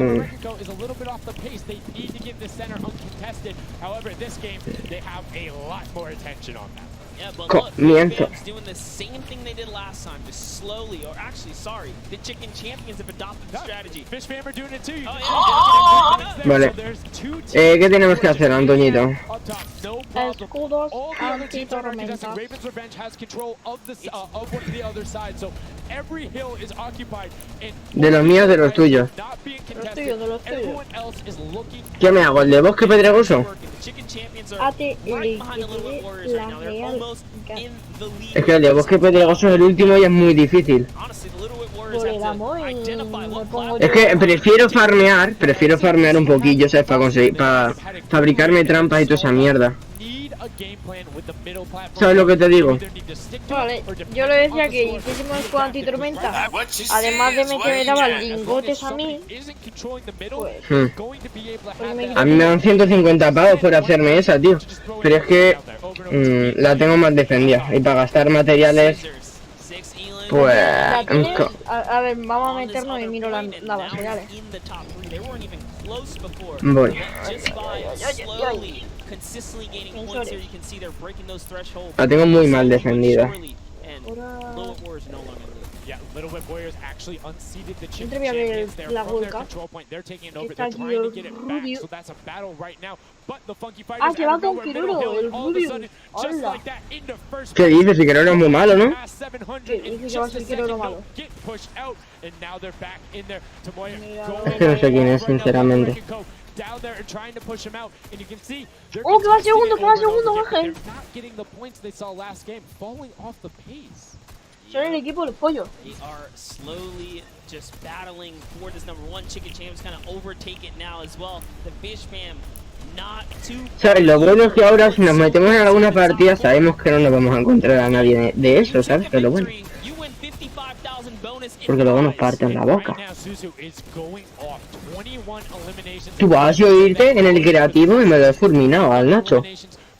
F: is a little bit off the pace. They need to get the center uncontested. However, in this game, they have a lot more attention on that.
B: Yeah, but look, Fishfam's doing the same thing they did last time, just slowly, or actually, sorry, the chicken champions have adopted the strategy.
F: Fishfam are doing it too. You
I: Vale. ¿Qué tenemos que hacer, Antoñito?
G: Escudos antitormenta.
F: Raven's Revenge has control of the of one of the other side, so every hill is occupied.
I: De los míos, de los tuyos.
F: Not being contested. Everyone else is looking.
I: ¿Qué me hago? ¿El de bosque pedregoso?
B: Chicken Champions are
G: Ate
B: right behind the Little Whip Warriors right now. They're
G: real
B: almost in the lead.
I: Es que el de bosque pedregoso es el último y es muy difícil.
B: Honestly, the Little Whip Warriors have to identify what
I: Es que prefiero farmear un poquillo, ¿sabes? Para conseguir, para fabricarme trampas y toda esa mierda. ¿Sabes lo que te digo?
G: Vale, yo le decía que hiciésemos el juego antitormenta. Además de que me daban lingotes a mí, pues
I: A mí me dan 150 pavos por hacerme esa, tío. Pero es que la tengo más defendida. Y para gastar materiales, pues...
G: la tienes. A ver, vamos a meternos y miro la base, dale.
I: Voy. La tengo muy mal defendida.
G: Siempre voy a ver la World Cup. Está aquí el Rubio. Ah, que va con Kiruro, el Rubio. Hola.
I: ¿Qué dices? Si Kiruro es muy malo, ¿no?
G: ¿Qué dices que va a ser Kiruro malo?
I: Es que no sé quién es, sinceramente.
G: ¡Oh, que va segundo, Ángel! Son el equipo de los pollos.
B: They are slowly just battling for this number one. Chicken Champs kind of overtake it now as well. The Fish Fam not too...
I: ¿Sabes? Lo bueno es que ahora si nos metemos en alguna partida sabemos que no nos vamos a encontrar a nadie de eso, ¿sabes? Que es lo bueno. Porque luego nos parten la boca. Tú vas a irte en el creativo y me lo he fulminado al Nacho.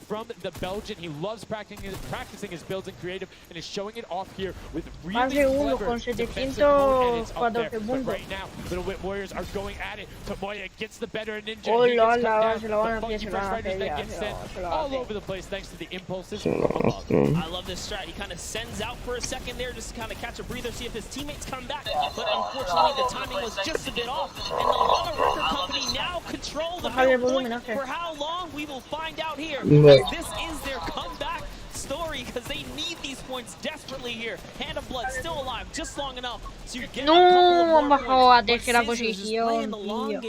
F: From the Belgian, he loves practicing his builds in creative and is showing it off here with really clever defensive mode, and it's up there. But right now, Little Whip Warriors are going at it. Tomoya gets the better Ninja.
G: Oh,
F: he gets
G: la,
F: cut down. The funky fresh fighters that get sent all over the place thanks to the impulses from above.
B: I love this strat. He kind of sends out for a second there just to kind of catch a breather, see if his teammates come back. But unfortunately, the timing was just a bit off. And the Llama Record Company now control the middle point. For how long, we will find out here. This is their comeback story because they need these points desperately here. Hand of Blood still alive just long enough to get
G: no,
B: a couple
G: han bajado a
B: more
G: tercera
B: points.
G: posición, tío.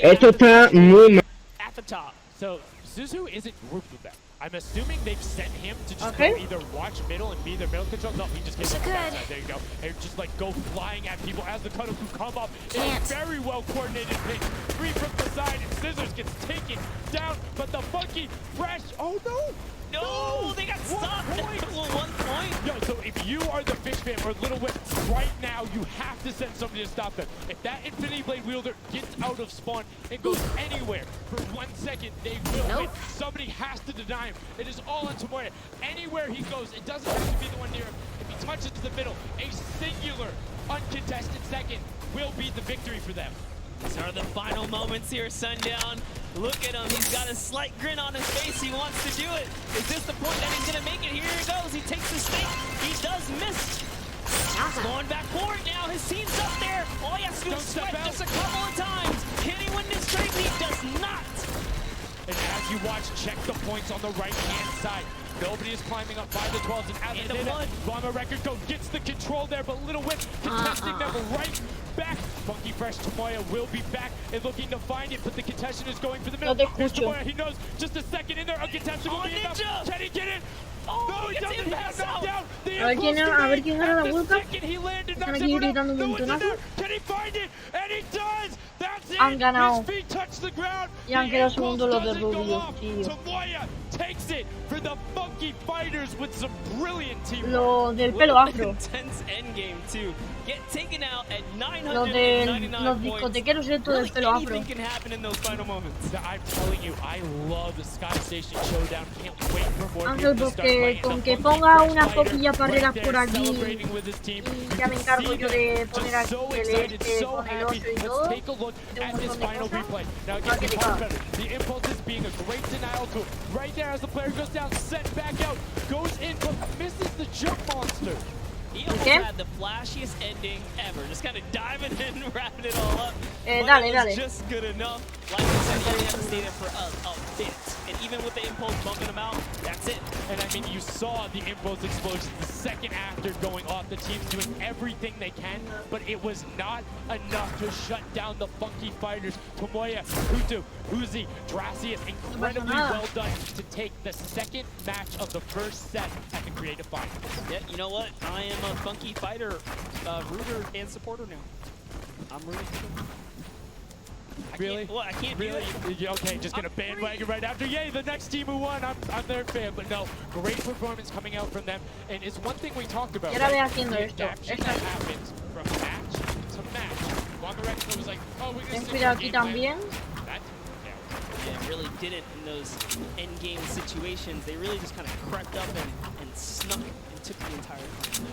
I: Esto está muy mal.
B: At the top.
F: So Zuzu isn't grouped with them. I'm assuming they've sent him to just go either watch middle and be their middle control. No, he just gets on the backside. There you go. And just like go flying at people as the cutoff who come up in a very well coordinated pick. Three from the side and Scissors gets taken down, but the funky fresh. Oh no!
B: No, they got stopped at 1 point.
F: Yo, so if you are the Fish Fam or Little Whip, right now you have to send somebody to stop them. If that Infinity Blade wielder gets out of spawn and goes anywhere for 1 second, they will win. Somebody has to deny him. It is all on Tomoya. Anywhere he goes, it doesn't have to be the one near him. If he touches the middle, a singular, uncontested second will be the victory for them.
B: These are the final moments here, Sundown. Look at him, he's got a slight grin on his face, he wants to do it. Is this the point that he's gonna make it? Here he goes, he takes the stake, he does miss. Going back forward now, his team's up there. All he has to do is sweat just a couple of times. Can he win this straight? He does not.
F: And as you watch, check the points on the right-hand side. Nobody is climbing up by the 12s, and as they did it, Llama Record Go gets the control there, but Little Whip contesting them right back. Funky Fresh Tomoya will be back and looking to find it, but the contention is going for the middle. Here's Tomoya, he knows just a second in there, a contention will be enough. Can he get it?
B: Oh,
F: no, he doesn't, he got knocked down.
G: A ver quién gana la World Cup. Están aquí gritando un montonazo.
F: Can he find it? And he does. That's it.
G: Han ganado.
F: His feet touch the ground.
G: Y han quedado segundos los de Rubio, tío.
F: Tomoya takes it for the Funky Fighters with some brilliant teamwork.
G: Los del pelo afro.
B: Intense endgame too. Get taken out at
G: Los discotequeros estos del pelo afro.
B: Anything can happen in those final moments.
F: I'm telling you, I love the Sky Station Showdown. Can't wait for more
G: Ángel, porque con que ponga unas poquillas barreras por aquí y ya me encargo yo de poner aquí el con el 8 y todo, de un montón de cosas.
F: Now again, the impulse is being a great denial tool. Right there as the player goes down, set back out, goes in, but misses the jump monster.
B: He almost
G: ¿Qué?
B: had the flashiest ending ever. Just kind of diving in and wrapping it all up. But
G: Dale,
B: it was
G: dale.
B: just good enough. Like I said, he didn't have to stay there for a bit. And even with the impulse bumping him out, that's it.
F: And I mean, you saw the impulse explosions the second after going off. The team's doing everything they can, but it was not enough to shut down the Funky Fighters. Tomoya, Hutu, Uzi, Dracius, incredibly well done to take the second match of the first set at the Creative Finals.
B: Yeah, you know what? I am a Funky Fighter rooter and supporter now. I'm rooting for them.
F: Really?
B: I can't do
F: really?
B: it.
F: Okay, just gonna bandwagon right after. Yay, the next team who won. I'm their fan, but no, great performance coming out from them. And it's one thing we talked about.
G: Ahora ve
F: Right?
G: haciendo
F: The
G: esto.
F: adaptation that happens from match to match. Wakaretsu was like, oh, we're
G: Ten
F: gonna
G: cuidado aquí también.
B: Yeah, it really didn't in those end game situations. They really just kind of crept up and snuck and took the entire time.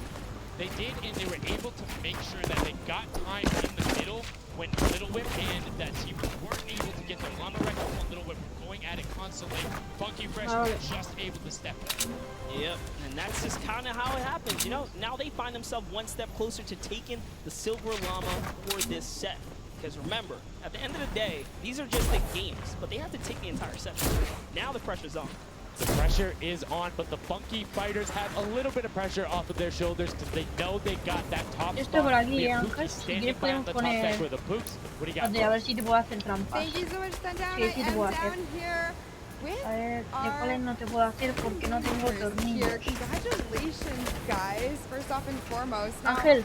F: They did, and they were able to make sure that they got time in the middle when Little Whip and that team weren't able to get them on the record when Little Whip were going at it constantly. Funky Fresh was just able to step in.
B: Yep, and that's just kind of how it happens, you know? Now they find themselves one step closer to taking the Silver Llama for this set. Because remember, at the end of the day, these are just the games, but they have to take the entire set. Now the pressure's on.
F: The pressure is on, but the Funky Fighters have a little bit of pressure off of their shoulders because they know they got that top
G: Esto por
F: spot.
G: aquí,
F: We have
G: Ángel.
F: Pookie
G: Si
F: standing
G: quieres
F: by on
G: podemos
F: the top deck
G: poner...
F: with the Pooks. What do you got?
G: A ver si te puedo hacer trampas.
C: Thank you so much, Sundown.
G: Sí, sí
C: I
G: te
C: am
G: puedo hacer.
C: down here with
G: A ver, de
C: our
G: cuáles no te puedo hacer porque no tengo
C: here.
G: tornillos.
C: Congratulations, guys. First off and foremost. Now,
G: Ángel.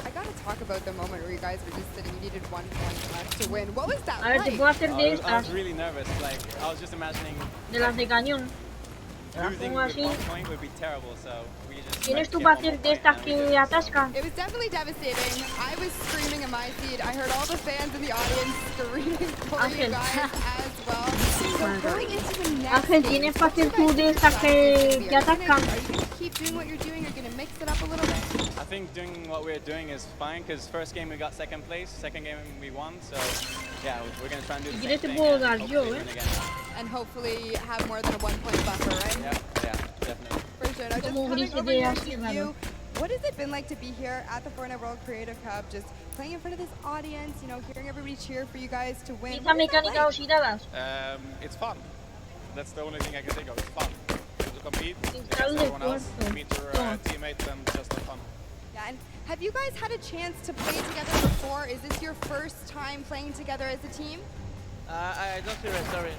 C: I gotta talk about the moment where you guys were just sitting. You needed 1 point left to win. What was that
G: A ver, te
C: like?
G: puedo hacer de
M: I
G: estas,
M: was really nervous. Like, I was just imagining
G: de las de cañón. Te las
M: losing
G: pongo
M: with
G: así.
M: 1 point would be terrible, so we just
G: ¿Tienes
M: tried
G: tú
M: to
G: para
M: get 1
G: hacer de
M: more
G: estas
M: point,
G: que
M: and we did, so.
G: atascan?
C: It was definitely devastating. I was screaming in my seat. I heard all the fans in the audience screaming for you
G: Ángel.
C: guys as well. So going into the next
G: Ángel,
C: game,
G: ¿tienes para hacer
C: what you
G: tú de
C: guys
G: estas
C: think
G: que
C: is gonna be?
G: atascan?
C: Are you gonna keep doing what you're doing? Are you gonna mix it up a little bit?
M: I think doing what we're doing is fine, because first game we got 2nd place, second game we won, so yeah, we're going to try and do the
G: Si
M: same
G: quieres te
M: thing
G: puedo
M: and
G: dar yo,
M: hopefully win again.
C: And hopefully have more than a 1 point buffer, right?
M: Yeah, definitely.
C: For sure. Now, just
G: Como
C: coming
G: grises
C: over
G: de
C: here
G: así,
C: to
G: mano.
C: you, what has it been like to be here at the Fortnite World Creative Cup, just playing in front of this audience, you know, hearing everybody cheer for you guys to win?
G: Esas
C: What is that
G: mecánicas
C: like?
G: oxidadas.
N: It's fun. That's the only thing I can think of. It's fun to compete against
G: Install
N: everyone
G: el
N: else,
G: cuarto.
N: meet your
G: Toma.
N: teammates, and just have fun.
C: Yeah, and have you guys had a chance to play together before? Is this your first time playing together as a team?
M: I don't feel it, sorry.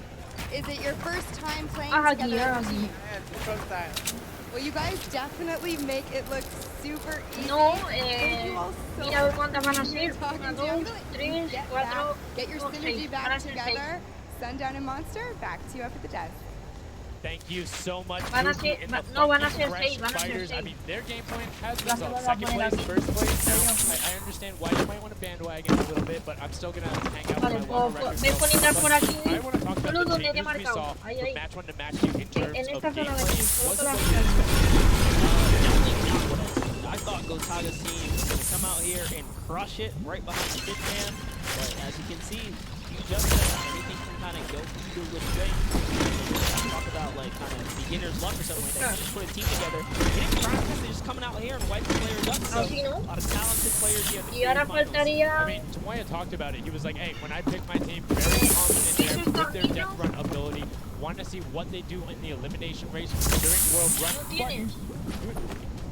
C: Is it your first time playing
G: Aquí,
C: together as a
G: aquí.
C: team?
M: Yeah, it's the first time.
C: Well, you guys definitely make it look super easy.
G: No,
C: Thank you all so
G: mira a ver
C: much
G: cuántas van a
C: for
G: ser.
C: talking
G: Una,
C: to you. I'm
G: dos,
C: gonna
G: tres,
C: get
G: cuatro,
C: back, get your
G: no,
C: synergy
G: seis. Van
C: back
G: a ser
C: together. Sundown and Monster, back to you after the desk.
F: Thank you so much,
G: Van a
F: Pookie
G: ser-
F: and the
G: no, van a
F: Funky
G: ser
F: Fresh
G: seis, van a ser
F: Fighters. I
G: seis.
F: mean, their game plan has
G: Las
F: been
G: voy a
F: second
G: poner
F: place,
G: aquí.
F: first place. Now, I understand why you might want to bandwagon a little bit, but I'm still going to hang out
G: Vale,
F: with my Llama record.
G: ve poniendo por aquí.
F: I want to talk
G: Solo
F: about the
G: donde te he
F: changes we
G: marcado.
F: saw
G: Ahí,
F: from
G: ahí.
F: match 1 to match 2 in terms
G: En
F: of
G: esta zona de
F: gameplay.
G: aquí.
F: Was
G: Solo
F: it
G: todas
F: what you
G: las
F: expected?
B: Definitely not what I thought Gotaga's team was going to come out here and crush it right behind the big man. But as you can see, you just everything can kind of go either which way. Talk about like kind of beginner's luck or something like that. You just put a team together. They didn't practice, they're just coming out here and wiping players up. So
G: Así, ¿no?
B: a lot of talented players here at the
G: Y ahora
B: finals.
G: faltaría...
F: I mean, Tomoya talked about it. He was like, hey, when I pick my team, very confident there with their death run ability. Want to see what they do in the elimination race during World Run.
G: No tienes.
F: But doing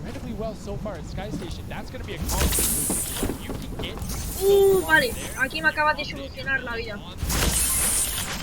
F: incredibly well so far at Sky Station. That's going to be a confidence boost. If you can get so far
G: Vale,
F: there,
G: aquí me acabas de solucionar la vida.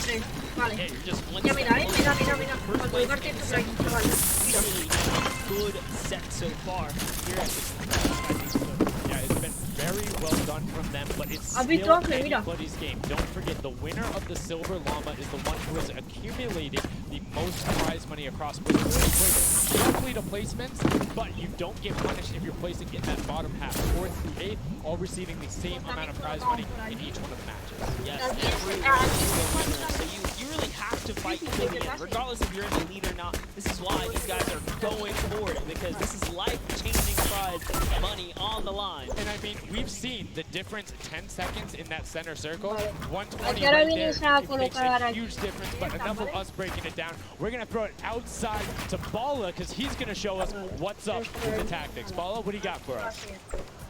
G: Tres, vale.
B: Hey, you're just one
G: Ya
B: step
G: mira,
B: closer.
G: mira, mira. Para colocarte esto por aquí, chaval. Mira.
B: Really good set so far here at the
F: yeah, it's been very well done from them, but it's
G: ¿Has visto,
F: still
G: Ángel? Mira.
F: anybody's game. Don't forget, the winner of the Silver Llama is the one who has accumulated the most prize money across roughly to placements, but you don't get punished if you're placing in that bottom half, 4th through 8th, all receiving the same amount of prize money in each one of the matches.
B: Yes, every single winner. So you really have to fight to the end. Regardless if you're in the lead or not, this is why these guys are going for it, because this is life-changing prize money on the line.
F: And I mean, we've seen the difference, 10 seconds in that center circle, 120
G: Aquí ahora
F: right
G: vienes
F: there,
G: a
F: it makes
G: colocar
F: a
G: aquí.
F: huge difference, but enough of us breaking it down. We're going to throw it outside to Bala, because he's going to show us what's up with the tactics. Bala, what do you got for us?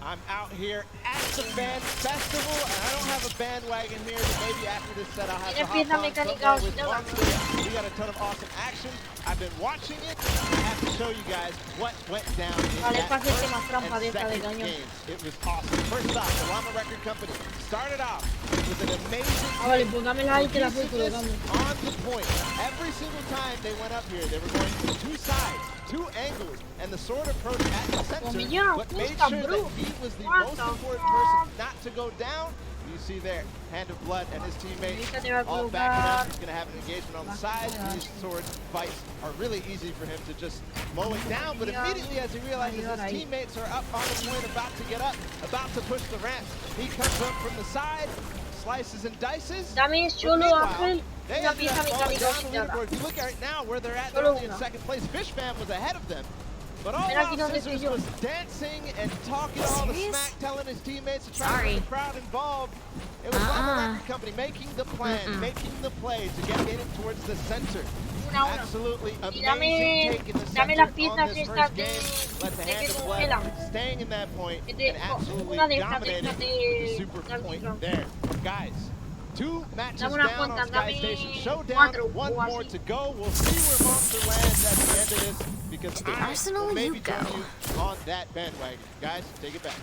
O: I'm out here at the band festival, and I don't have a bandwagon here, but maybe after this set I'll have to hop on somewhere with Monster. We got a ton of awesome action. I've been watching it, and I have to show you guys what went down in that first and second games. It was awesome. First off, the Llama Record Company started off with an amazing on the point. Every single time they went up here, they were going to two sides, two angles, and the sword approach at the center, but made sure that he was the most important person not to go down. You see there, Hand of Blood and his teammates all backing up. He's going to have an engagement on the side. These sword fights are really easy for him to just mow it down, but immediately as he realizes his teammates are up on the point, about to get up, about to push the ramp, he comes up from the side, slices and dices. Meanwhile, they ended up falling down the leaderboard. If you look at it now, where they're at, they're only in second place. Fishfam was ahead of them. But all while Scissors was dancing and talking all the smack, telling his teammates to try to get the crowd involved. It was Llama Record Company making the plan, making the play to get in towards the center. Absolutely amazing take in the center on this first game. Let the Hand of Blood staying in that point and absolutely dominating the super point there. Guys, 2 matches down on Sky Station Showdown, 1 more to go. We'll see where Monster lands at the end of this, because I will maybe join you on that bandwagon. Guys, take it back.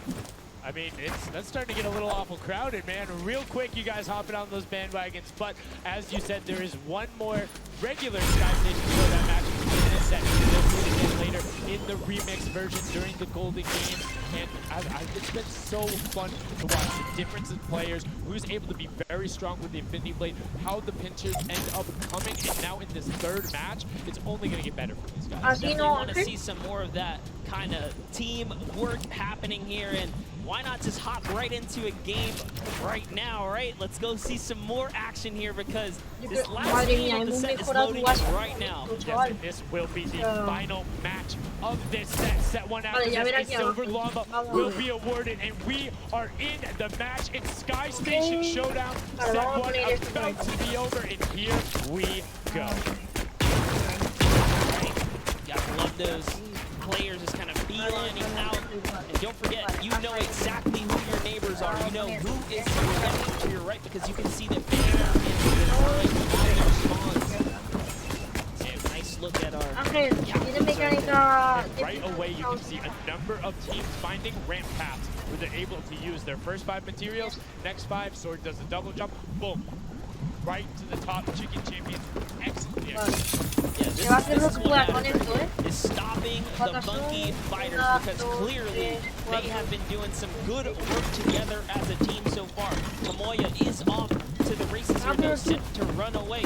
F: I mean, that's starting to get a little awful crowded, man. Real quick, you guys hopping on those bandwagons. But as you said, there is one more regular Sky Station Showdown match in this set. They'll do it again later in the remix version during the Golden Games. And it's been so fun to watch the difference in players, who's able to be very strong with the Infinity Blade, how the pinchers end up coming, and now in this third match, it's only going to get better for these guys.
B: Definitely want to see some more of that kind of team work happening here, and why not just hop right into a game right now, right? Let's go see some more action here, because this last game of the set is loading in right now.
F: Yes, and this will be the final match of this set. Set 1 after this, a Silver Llama will be awarded, and we are in the match in Sky Station Showdown. Set 1 about to be over, and here we go.
B: Gotta love those players just kind of beelining out. And don't forget, you know exactly who your neighbors are. You know who is to your left and to your right, because you can see them there in the spawns. And nice look at our...
F: Right away, you can see a number of teams finding ramp paths where they're able to use their first 5 materials. Next 5, Sword does a double jump. Boom. Right to the top. Chicken Champions. Excellent. Yeah, this is what
B: is stopping the Monkey Fighters, because clearly they have been doing some good work together as a team so far. Tomoya is off to the races here, though, set to run away.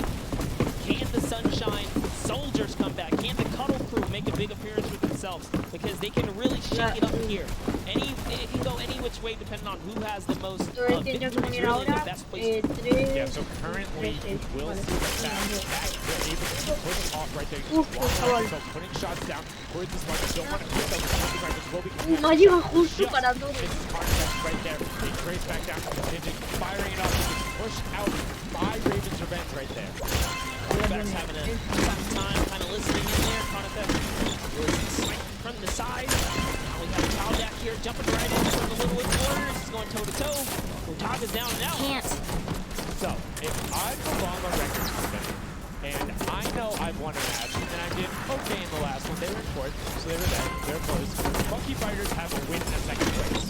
B: Can the Sunshine Soldiers come back? Can the Cuddle Crew make a big appearance with themselves? Because they can really shake it up here. It can go any which way depending on who has the most victories, really the best place.
F: Yeah, so currently you will see that they're able to push off right there. So putting shots down towards this one. Don't want to put those right, will be this is context right there. They trace back down. Ninja firing it off. He gets pushed out by Raven's Revenge right there.
B: Quarterback's having a tough time kind of listening in there. Context was sniping from the side. Now we have Taldak here jumping right in from the Littlewood Warriors. He's going toe-to-toe. Otaga's down and out.
F: So, if I'm the Llama Record Company, and I know I've won a match, and I did okay in the last one, they were in 4th, so they were there, they're close. Monkey Fighters have a win in second place.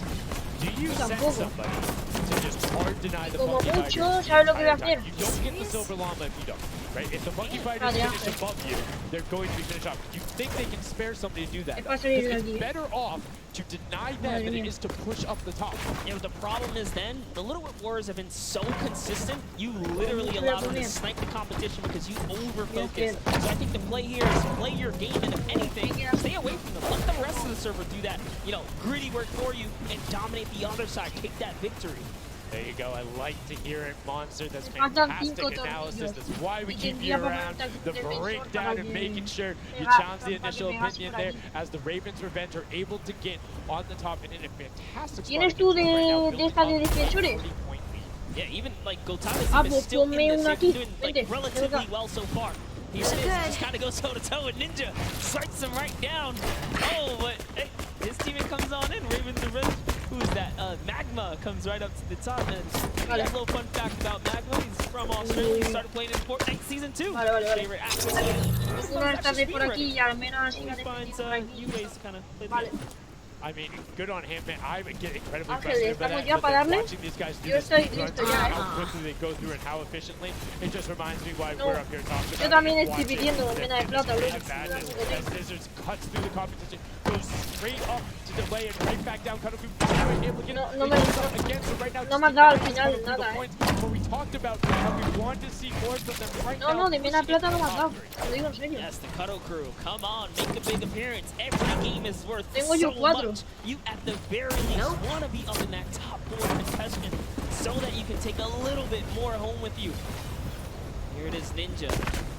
F: Do you send somebody to just hard deny the Monkey Fighters? You don't get the Silver Llama if you don't. Right? If the Monkey Fighters finish above you, they're going to be finished off. You think they can spare somebody to do that? Because it's better off to deny them than it is to push up the top.
B: You know, the problem is then, the Littlewood Warriors have been so consistent, you literally allow them to snipe the competition because you over-focus. So I think the play here is play your game, and if anything, stay away from them. Let the rest of the server do that, you know, gritty work for you and dominate the other side. Take that victory.
F: There you go. I like to hear it, Monster. That's fantastic analysis. That's why we keep you around. The breakdown and making sure you challenge the initial opinion there as the Ravens Revenge are able to get on the top and in a fantastic spot.
G: ¿Tienes tú de esta de defensores?
B: Yeah, even like Gotaga is still in this. They're doing like relatively well so far. Here it is. He just kind of goes toe to toe with Ninja. Strikes him right down. Oh, but hey, his teammate comes on in. Ravens Revenge. Who's that? Magma comes right up to the top. And a little fun fact about Magma. He's from Australia. He started playing in Fortnite Season 2. Favorite actor.
G: Una tarde por aquí y al menos así
B: finds new ways to kind of play the game.
F: I mean, good on him, man. I get incredibly
G: Ángel,
F: frustrated by
G: ¿estamos
F: that.
G: ya para darle?
F: Watching these guys do
G: Yo
F: this,
G: estoy listo ya,
F: how quickly they go through and how efficiently. It just reminds me why
G: No,
F: we're up here talking
G: yo
F: about
G: también
F: it,
G: estoy
F: watching
G: pidiendo
F: them
G: mena de
F: finish
G: plata,
F: the
G: bro.
F: advantage as Scissors cuts through the competition, goes straight up to delay and right back down. Able to get
G: No me has dado al final nada,
F: But we talked about how we want to see more from them right now.
G: No, de mena de plata no me has dado. Te lo digo en serio.
B: Yes, the Cuddle Crew. Come on, make a big appearance. Every game is worth
G: Tengo
B: so
G: yo 4.
B: much. You at the very least want to be up in that top 4 contestant so that you can take a little bit more home with you. Here it is, Ninja.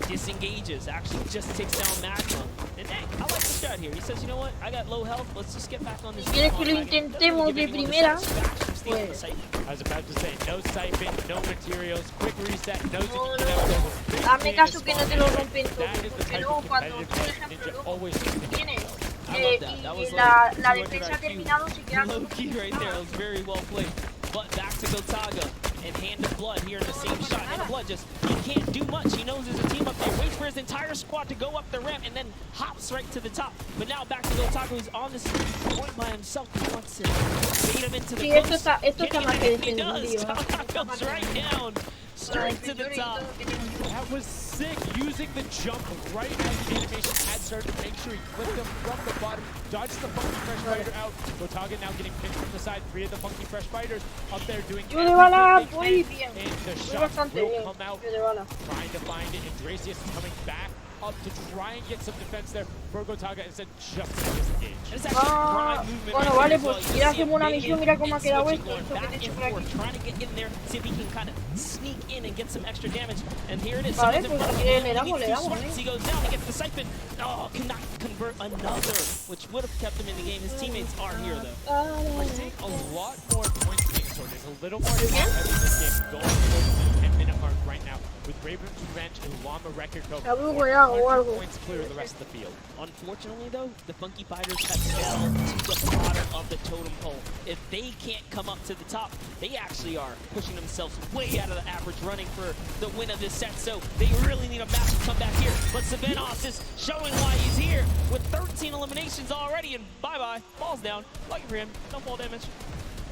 B: Disengages, actually just takes down Magma. And hey, I like the strat here. He says, you know what, I got low health, let's just get back on this.
G: Si quieres que lo intentemos de primera,
B: pues...
F: I was about to say, no siphon, no materials, quick reset, no...
G: Dame caso que no te lo rompen todo, porque luego cuando, por ejemplo, luego tienes y la defensa ha terminado, se queda
B: low key right there. It was very well played. But back to Gotaga and Hand of Blood here in the same shot. Hand of Blood just, he can't do much. He knows there's a team up there. Waits for his entire squad to go up the ramp and then hops right to the top. But now back to Gotaga, who's on this point by himself. He wants to bait him into the close.
G: Esto está más que
B: He does.
G: defendido.
B: Goes right down. Straight to the top.
F: That was sick, using the jump right as the animation had started to make sure he clipped him from the bottom, dodged the Funky Fresh Fighter out. Gotaga now getting pinned from the side, 3 of the Funky Fresh Fighters up there doing everything they can, and the shots will come out, trying to find it, and Dracius is coming back up to try and get some defense there for Gotaga instead just to disengage.
G: Bueno, vale, pues si hacemos una misión, mira cómo ha quedado esto.
B: Trying to get in there, see if he can kind of sneak in and get some extra damage. And here it is.
G: Vale, pues si le damos,
B: He goes down, he gets the siphon. Oh, cannot convert another, which would have kept him in the game. His teammates are here, though.
F: I think a lot more points being scored. There's a little more time in this game going towards the 10-minute mark right now with Ravens Revenge and Llama Record Co. 100 points clear of the rest of the field.
B: Unfortunately, though, the Funky Fighters have fell to the bottom of the totem pole. If they can't come up to the top, they actually are pushing themselves way out of the average, running for the win of this set. So they really need a massive comeback here. But Savenos is showing why he's here with 13 eliminations already, and bye-bye, falls down. Lucky for him, no fall damage.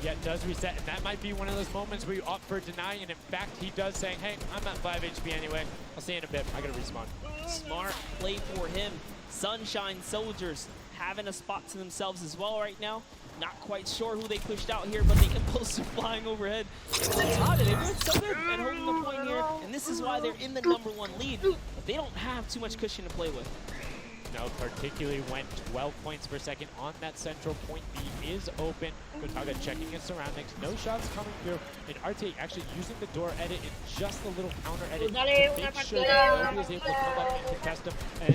F: Yeah, it does reset, and that might be one of those moments where you opt for deny, and in fact, he does saying, hey, I'm at 5 HP anyway. I'll see you in a bit. I gotta respawn.
B: Smart play for him. Sunshine Soldiers having a spot to themselves as well right now. Not quite sure who they pushed out here, but the impulse flying overhead. Gotaga, they're doing so good at holding the point here, and this is why they're in the #1 lead. But they don't have too much cushion to play with.
F: No, particularly when 12 points per second on that central point. B is open. Gotaga checking his surroundings. No shots coming through. And RT actually using the door edit and just a little counter edit to make sure that Obi is able to come up and contest him. And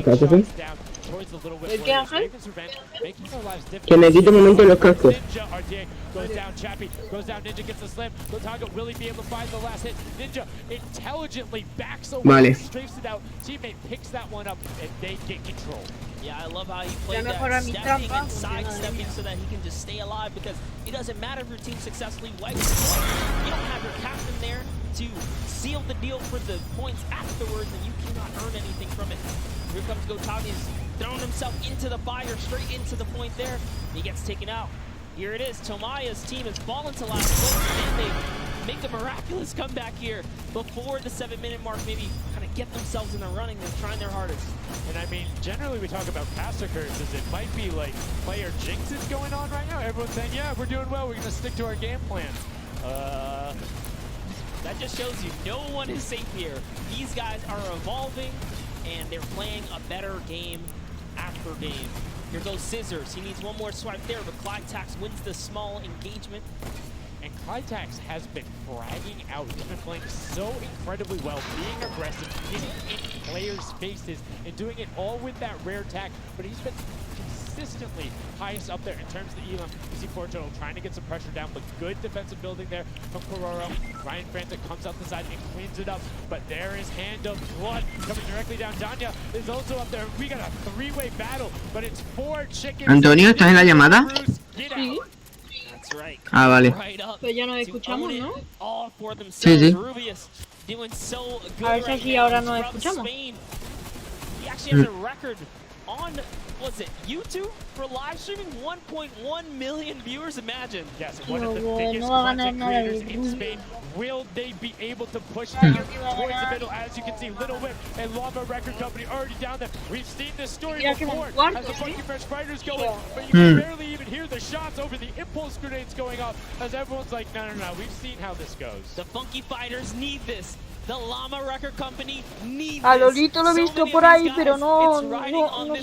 F: shots down towards the little bit where Ravens Revenge making their lives difficult. Ninja RTA goes down. Chappie goes down. Ninja gets the slam. Gotaga will he be able to find the last hit? Ninja intelligently backs away, strafes it out. Teammate picks that one up, and they get control.
B: Yeah, I love how he played that, stepping and sidestepping so that he can just stay alive, because it doesn't matter if your team successfully wipes the point. You don't have your captain there to seal the deal for the points afterwards, and you cannot earn anything from it. Here comes Gotaga. He's thrown himself into the fire, straight into the point there. He gets taken out. Here it is. Tomaya's team has fallen to last place, and they make a miraculous comeback here before the 7-minute mark. Maybe kind of get themselves in the running. They're trying their hardest.
F: And I mean, generally we talk about caster curses. It might be like player jinxes going on right now. Everyone's saying, yeah, we're doing well. We're going to stick to our game plan.
B: That just shows you no one is safe here. These guys are evolving, and they're playing a better game after game. Here goes Scissors. He needs one more swipe there, but Clyde Tax wins the small engagement.
F: And Clitax has been fragging out. He's been playing so incredibly well, being aggressive, getting in players' faces, and doing it all with that rare attack. But he's been consistently highest up there in terms of the elim. You see Porto trying to get some pressure down, but good defensive building there from Kororo. Ryan Frantic comes up the side and cleans it up, but there is Hand of Blood coming directly down. Danya is also up there. We got a three-way battle, but it's 4 chickens.
I: Antonio, ¿estás en la llamada?
G: Sí.
B: That's right.
I: Ah, vale.
B: Right up
G: Pero ya nos
B: to
G: escuchamos,
B: own
G: ¿no?
B: it all for themselves.
I: Sí, sí.
B: Rubius doing so good
G: A ver si
B: right
G: así
B: now
G: ahora nos
B: from
G: escuchamos.
B: Spain. He actually has a record on, was it YouTube for live streaming? 1.1 million viewers, imagine.
F: Yes, one of the biggest content creators in Spain. Will they be able to push it towards the middle? As you can see, Little Whip and Llama Record Company already down there. We've seen this story before as the Funky Fresh Fighters going, but you can barely even hear the shots over the impulse grenades going off as everyone's like, no, we've seen how this goes.
B: The Funky Fighters need this. The Llama Record Company need
G: A
B: this.
G: Lolito lo he visto por ahí, pero no se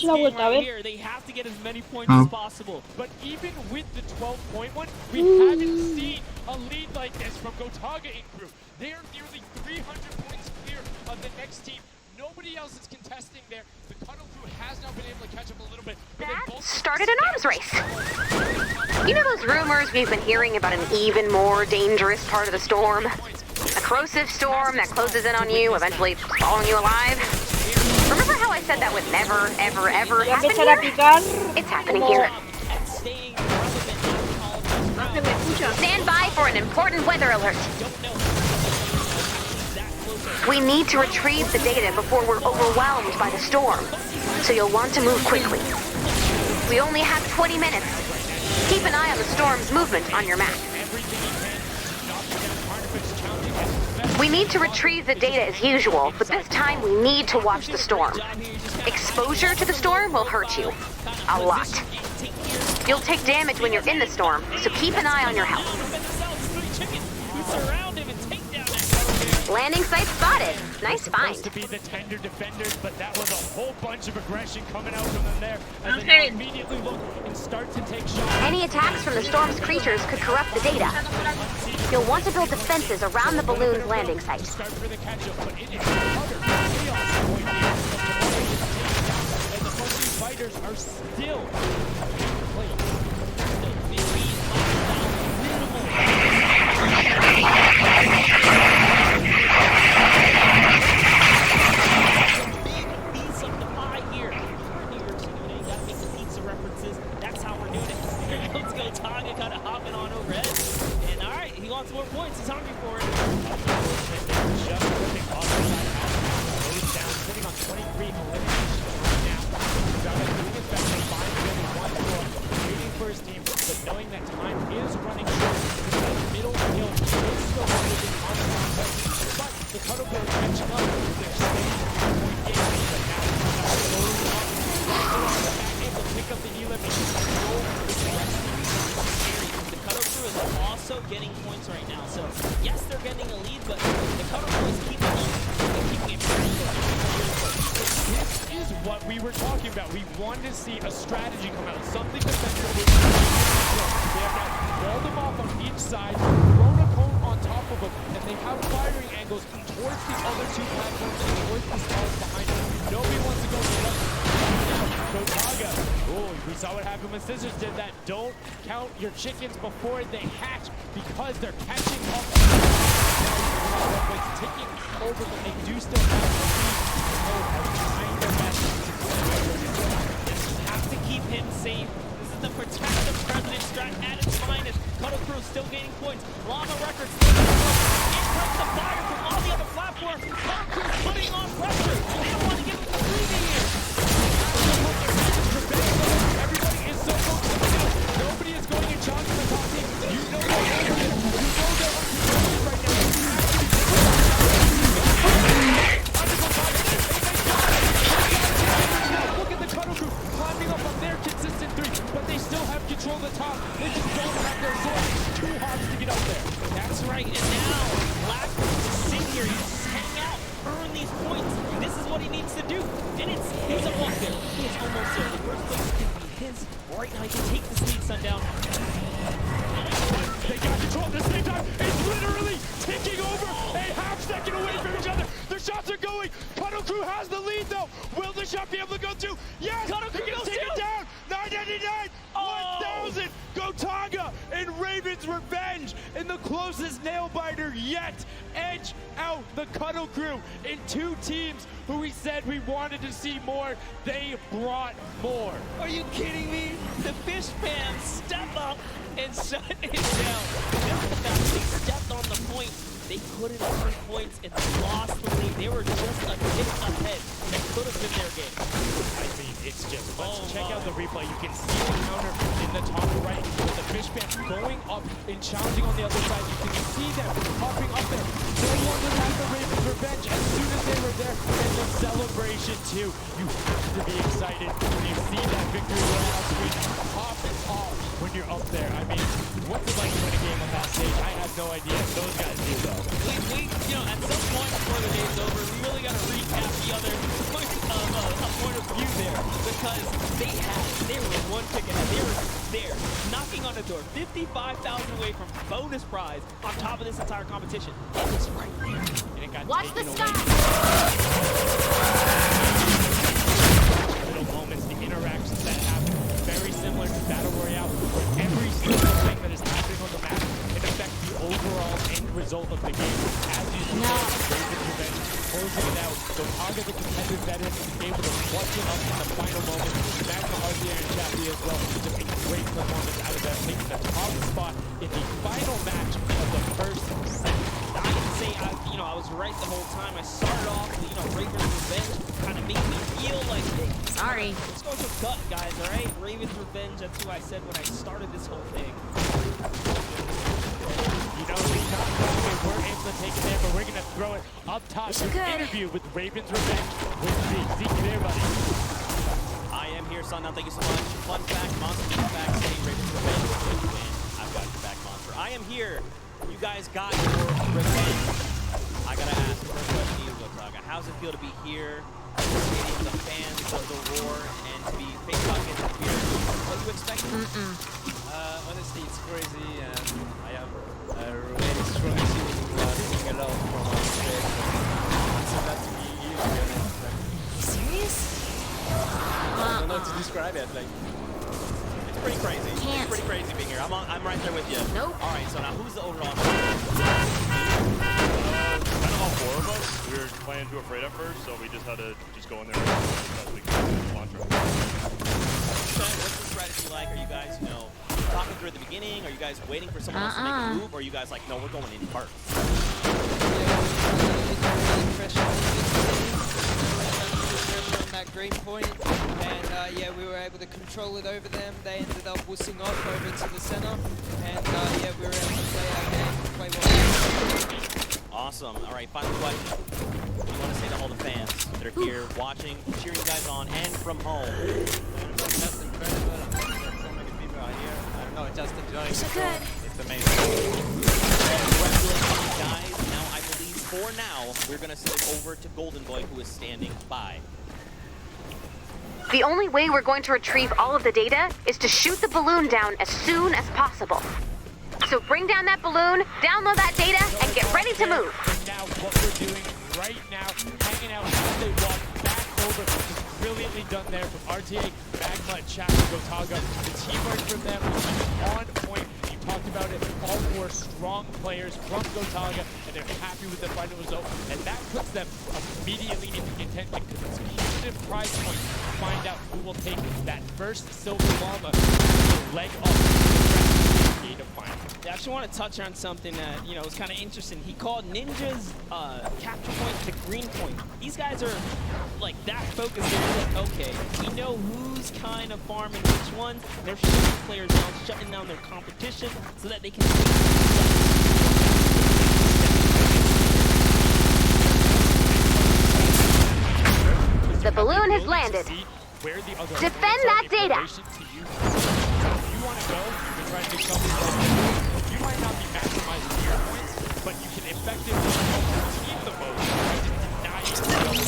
G: la ha vuelto a ver.
B: They have to get as many points as possible.
F: But even with the 12-point one, we haven't seen a lead like this from Gotaga Inc. Group. They are nearly 300 points clear of the next team. Nobody else is contesting there. The Cuddle Crew has now been able to catch up a little bit.
J: That started an arms race. You know those rumors we've been hearing about an even more dangerous part of the storm? A corrosive storm that closes in on you, eventually swallowing you alive? Remember how I said that would never, ever, ever happen here? It's happening here. Stand by for an important weather alert. We need to retrieve the data before we're overwhelmed by the storm, so you'll want to move quickly. We only have 20 minutes. Keep an eye on the storm's movement on your map. We need to retrieve the data as usual, but this time we need to watch the storm. Exposure to the storm will hurt you. A lot. You'll take damage when you're in the storm, so keep an eye on your health. Landing site spotted. Nice find.
F: Supposed to be the tender defenders, but that was a whole bunch of aggression coming out from them there as they now immediately look and start to take shots.
J: Any attacks from the storm's creatures could corrupt the data. You'll want to build defenses around the balloon's landing site.
F: Start for the catch-up, but it is utter chaos point here. And the Funky Fighters are still playing.
B: Taga kind of hopping on overhead. And all right, he wants more points. He's hungry for it.
F: Just flipping off the side. Goes down, sitting on 23 eliminations right now. Taga doing his best to find only one score, waiting for his team, but knowing that time is running short. That middle hill is still holding on the contest. But the Cuddle Crew catching up. They're staying in the point game, but now it's slowly up. Back able to pick up the elimination.
B: The Cuddle Crew is also getting points right now. So, yes, they're getting a lead, but the Cuddle Crew is keeping it very close.
F: This is what we were talking about. We wanted to see a strategy come out, something defensive. They have now walled them off on each side, thrown a cone on top of them, and they have firing angles towards the other two platforms and towards the stars behind them. Nobody wants to go to the other. Gotaga. Oh, we saw what happened when Scissors did that. Don't count your chickens before they hatch because they're catching up. Now it's ticking over, but they do still have the lead. Trying their best
B: Have to keep him safe. This is the protective president strat at its finest. Cuddle Crew still gaining points. Llama Records still gaining points. In comes the fire from all the other platforms. Cuddle Crew putting on pressure. They want to give him the lead here.
F: Everybody is so focused now. Nobody is going in charge of the top team. You know they're over it. You know they're uncontrolled right now. Look at the Cuddle Crew climbing up on their consistent three, but they still have control of the top. They just don't have their sword. It's too hard to get up there.
B: That's right. And now, Black is sitting here. You just hang out, earn these points. This is what he needs to do. And he's almost there. He is almost there. The first place can be his. Right now, he can take this lead, Sundown.
F: They got control at the same time. It's literally ticking over a half-second away from each other. The shots are going. Cuddle Crew has the lead, though. Will the shot be able to go through? Yes!
B: Cuddle Crew
F: They're going to take it down. 999, 1,000. Gotaga and Raven's Revenge in the closest nail-biter yet. Edge out the Cuddle Crew in 2 teams who we said we wanted to see more. They brought more.
B: Are you kidding me? The fish fans step up and shut it down. Just the fact they stepped on the point, they couldn't earn points and lost the lead. They were just a tick ahead. That could have been their game.
F: I mean, it's just, let's check out the replay. You can see the counter in the top right with the fish fans going up and challenging on the other side. You can see them popping up there. No longer have the Ravens Revenge as soon as they were there. And the celebration too. You have to be excited when you see that victory royale screen pop and off when you're up there. I mean, what's it like to win a game on that stage? I have no idea. Those guys do though.
B: We you know, at some point before the game's over, we really got to recap the other point of view there, because they were one tick ahead. They were there, knocking on the door, 55,000 away from bonus prize on top of this entire competition. It was right there, and it got
J: Watch the sky.
F: Little moments, the interactions that happen, very similar to Battle Royale, where every single thing that is happening on the map can affect the overall end result of the game. As you see, Ravens Revenge closing it out. Gotaga, the competitive veteran, able to clutch it up in the final moment. Magma RCA and Chappie as well. Just a great performance out of them, taking the top spot in the final match of the first set.
B: I can say, I was right the whole time. I started off, Ravens Revenge kind of made me feel like, hey,
J: sorry.
B: Let's go with gut, guys, all right? Ravens Revenge, that's who I said when I started this whole thing.
F: You know, we were able to take it there, but we're going to throw it up top to an interview with Ravens Revenge with Zeke there, buddy.
H: I am here, son. Now, thank you so much. Fun fact, Monster is back saying Ravens Revenge will win. I've got your back, Monster. I am here. You guys got your revenge. I got to ask the first question to you, Gotaga. How's it feel to be here, the fans, the roar, and to be face buckets here? What do you expect?
M: Honestly, it's crazy, and I have a really strong feeling being alone from our stage. It's not to be easy, to be honest.
J: Serious?
M: I don't know how to describe it. Like,
H: it's pretty crazy. It's pretty crazy being here. I'm right there with you.
J: Nope.
H: All right, so now who's the overall?
P: Kind of all 4 of us. We were playing too afraid at first, so we just had to go in there and we could launch our
H: What's the strategy like? Are you guys, talking through at the beginning? Are you guys waiting for someone else to make a move? Or are you guys like, no, we're going in first?
Q: On that green point, and yeah, we were able to control it over them. They ended up wussing off over to the center, and yeah, we were able to play our game, play well.
H: Awesome. All right, final question. What do you want to say to all the fans that are here watching, cheering you guys on, and from home?
M: Just incredible. So many people are here. I don't know, just enjoying it.
J: So good.
M: It's amazing.
H: Congratulations, guys. Now, I believe for now, we're going to send it over to Golden Boy, who is standing by.
J: The only way we're going to retrieve all of the data is to shoot the balloon down as soon as possible. So bring down that balloon, download that data, and get ready to move.
F: And now what we're doing right now, hanging out as they walk back over, just brilliantly done there from RTA, Magma, Chappie, Gotaga. The teamwork from them was on point. You talked about it, all 4 strong players from Gotaga, and they're happy with the final result. And that puts them immediately into contention because it's a huge prize point to find out who will take that first silver llama leg up to final.
B: I actually want to touch on something that, was kind of interesting. He called Ninja's capture point the green point. These guys are, like, that focused. They're like, okay, we know who's kind of farming which ones. They're shutting players down, shutting down their competition so that they can
J: The balloon has landed. Defend that data.
F: You want to go, you can try to make something. You might not be maximizing your points, but you can effectively help your team the most by just denying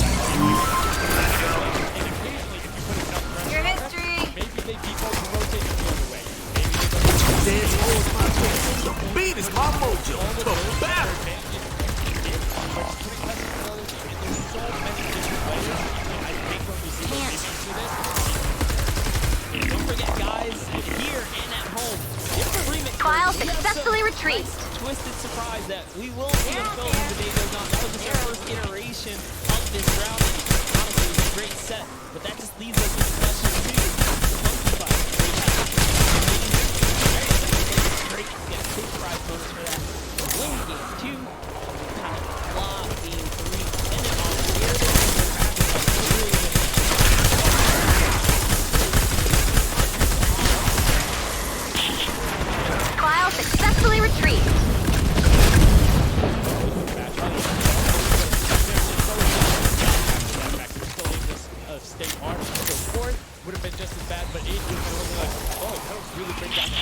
F: and occasionally, if you put enough pressure
J: Your
F: on
J: history.
F: them, maybe they default to rotating the other way. Maybe they go
J: retreat.
B: Nice twisted surprise that we will see unfold as the day goes on. That was just our first iteration of this round. Honestly, it was a great set, but that just leaves us with the question of who Monkey Fight. Great to get big prize bonus for that. Win game 2, kind of flop game 3, depending on where they go.
J: Kyle successfully retreats.
F: Stay hard. So fourth would have been just as bad, but 8 was really like, oh, that was really bring down the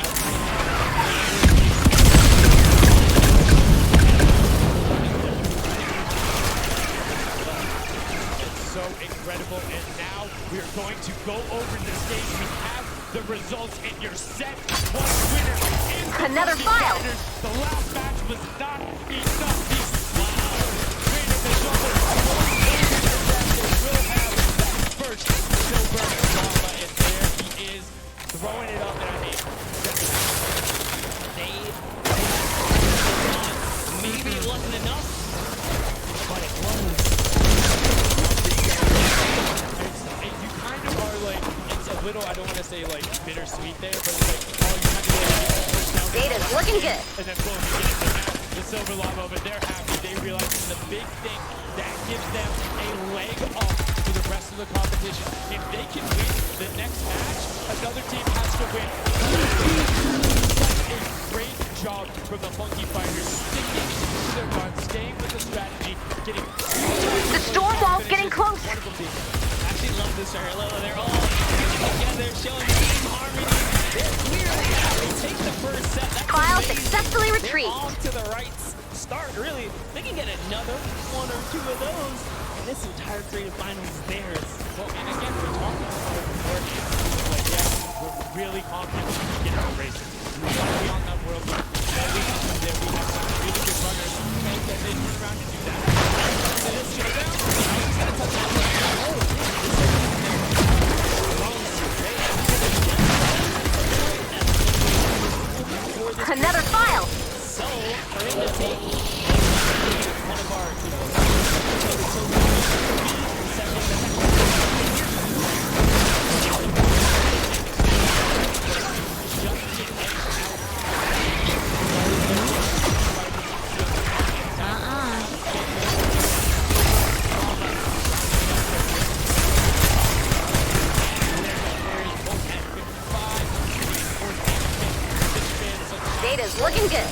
F: It's so incredible, and now we are going to go over the stage. We have the results in your set. One winner in the
J: Another file.
F: The last match was not enough. These trainers and jumpers will have first silver drama, and there he is throwing it up, and I mean,
B: maybe it wasn't enough, but it was.
F: You kind of are like, it's a little, I don't want to say like bittersweet there, but it's like, oh, you kind of get
J: Data's looking good.
F: And then boom, you get the silver llama, but they're happy. They realize it's the big thing that gives them a leg up to the rest of the competition. If they can win the next match, another team has to win. A great job from the Monkey Fighters, sticking to their guns, staying with the strategy, getting...
J: The storm wall's getting close.
B: I actually love this area. They're all together, showing team harmony. They're clearly happy. Take the first set. That's
J: Kyle
B: amazing.
J: successfully retreats.
B: They're off to the right start, really. They can get another 1 or 2 of those, and this entire creative final is theirs.
F: Well, and again, we're talking about it before. Like, yeah, we're really confident we can get our races. We want to be on that world. We have some really good runners, and then they turn around and do that. So this showdown, I was going to touch on that.
J: Another file.
B: So, we're in the take one of our,
J: Data's looking good.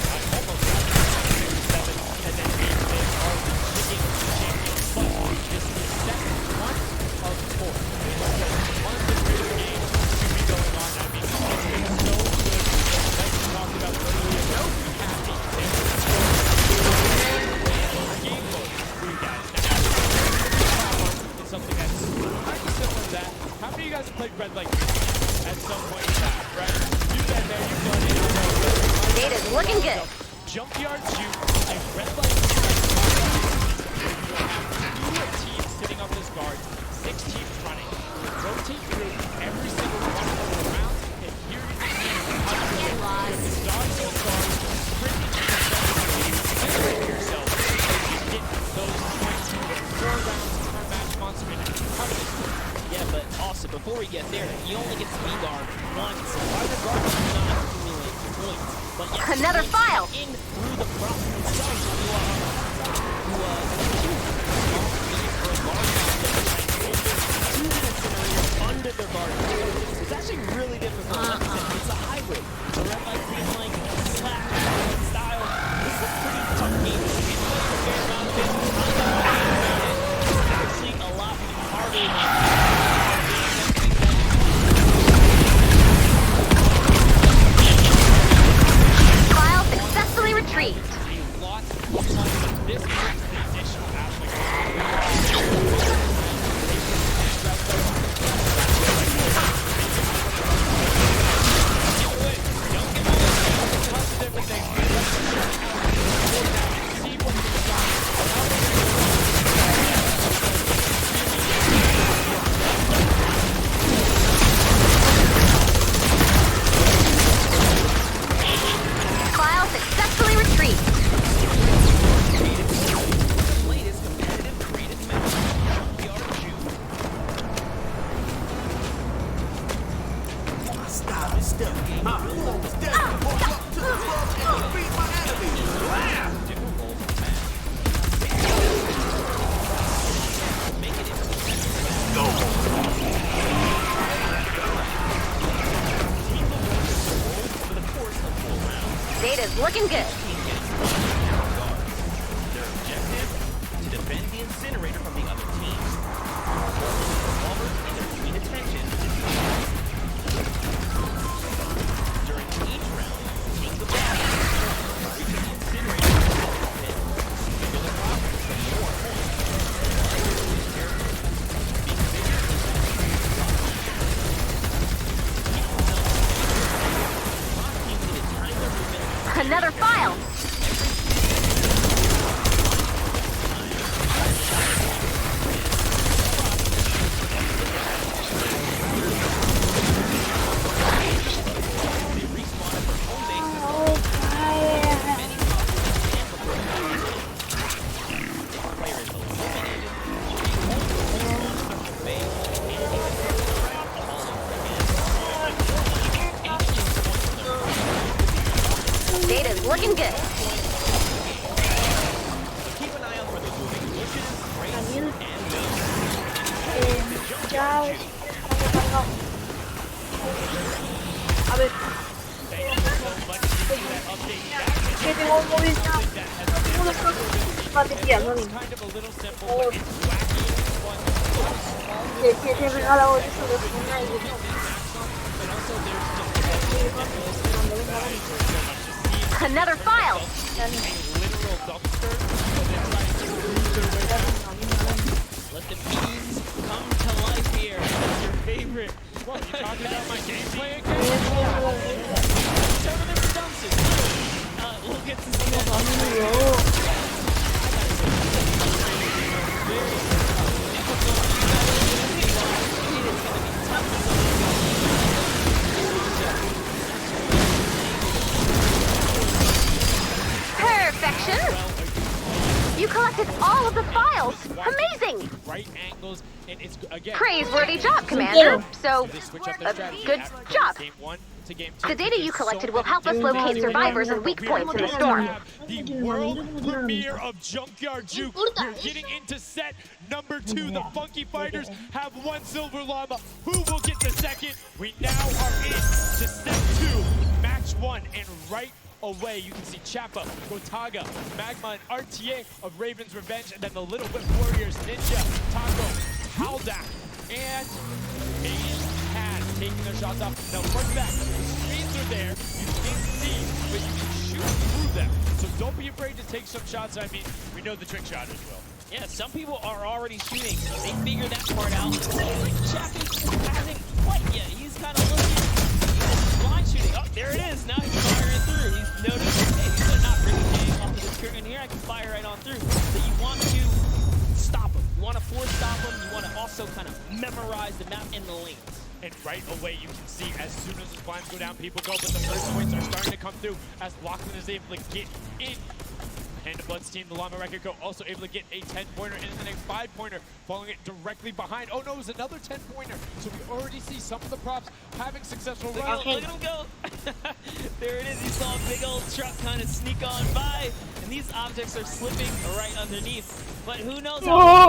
F: Something that's pretty similar to that. How many of you guys have played Red Light at some point in time, right? You've been there, you've done it.
J: Data's looking good.
F: Junkyard shoot and Red Light. You have 2 teams sitting on this guard, 6 teams running. Rotate through every single one of the rounds, and here you can see how you can dodge those guards, sprint into the center, separate yourself, and you get those points with 4 rounds per match monster.
B: yeah, but also before we get there, he only gets V-guard once. Either guard does not accumulate points. But yes,
J: Another file.
B: In through the front himself under the guard. It's actually really difficult. Like I said, it's a hybrid. The Red Light being like slash style. This is a pretty tough game. It's actually a lot harder than
J: Kyle successfully retreats.
F: This is the additional
J: looking good.
H: Their objective? To defend the incinerator from the other team. Revolvers and their between attention. During each round, take the ball. Reach the incinerator. Figure the problem for more points.
J: Another file. Data's looking good.
H: Keep an eye out for those moving bushes, crates, and
G: Ya a ver. Que tengo un móvil ya. No tengo las baterías, no ni. Que te he regalado eso de fornite.
J: Another file.
B: Let the beans come to life here. That's your favorite.
F: What, you talking about my gameplay again?
B: We'll get to see that.
J: Perfection. You collected all of the files. Amazing.
F: Right angles, and it's again.
J: Praiseworthy job, Commander. So, good job. The data you collected will help us locate survivors and weak points in the storm.
F: The world premiere of Junkyard Juke. We're getting into set number 2. The Funky Fighters have 1 silver llama. Who will get the second? We now are in to step 2, match 1, and right away you can see Chappa, Gotaga, Magma, and RTA of Raven's Revenge, and then the Little Whip Warriors, Ninja, Taco, Haldak, and Aiden Had taking their shots off. Now look back, the screens are there, you can't see, but you can shoot through them. So don't be afraid to take some shots. I mean, we know the trick shotters will.
B: Yeah, some people are already shooting. They figured that part out. Chappie hasn't quite yet. He's kind of looking. He's blind shooting. Oh, there it is. Now he's firing through. He's noticed, hey, these are not really getting off of the curtain here. I can fire right on through. So you want to stop him. You want to force stop him. You want to also kind of memorize the map and the lanes.
F: And right away you can see as soon as the blinds go down, people go, but the first points are starting to come through as Lachlan is able to get in. And the Bloods team, the Llama Record Co, also able to get a 10-pointer and then a 5-pointer, following it directly behind. Oh no, it was another 10-pointer. So we already see some of the props having successful runs.
B: Look at him go. There it is. You saw a big old truck kind of sneak on by, and these objects are slipping right underneath. But who knows how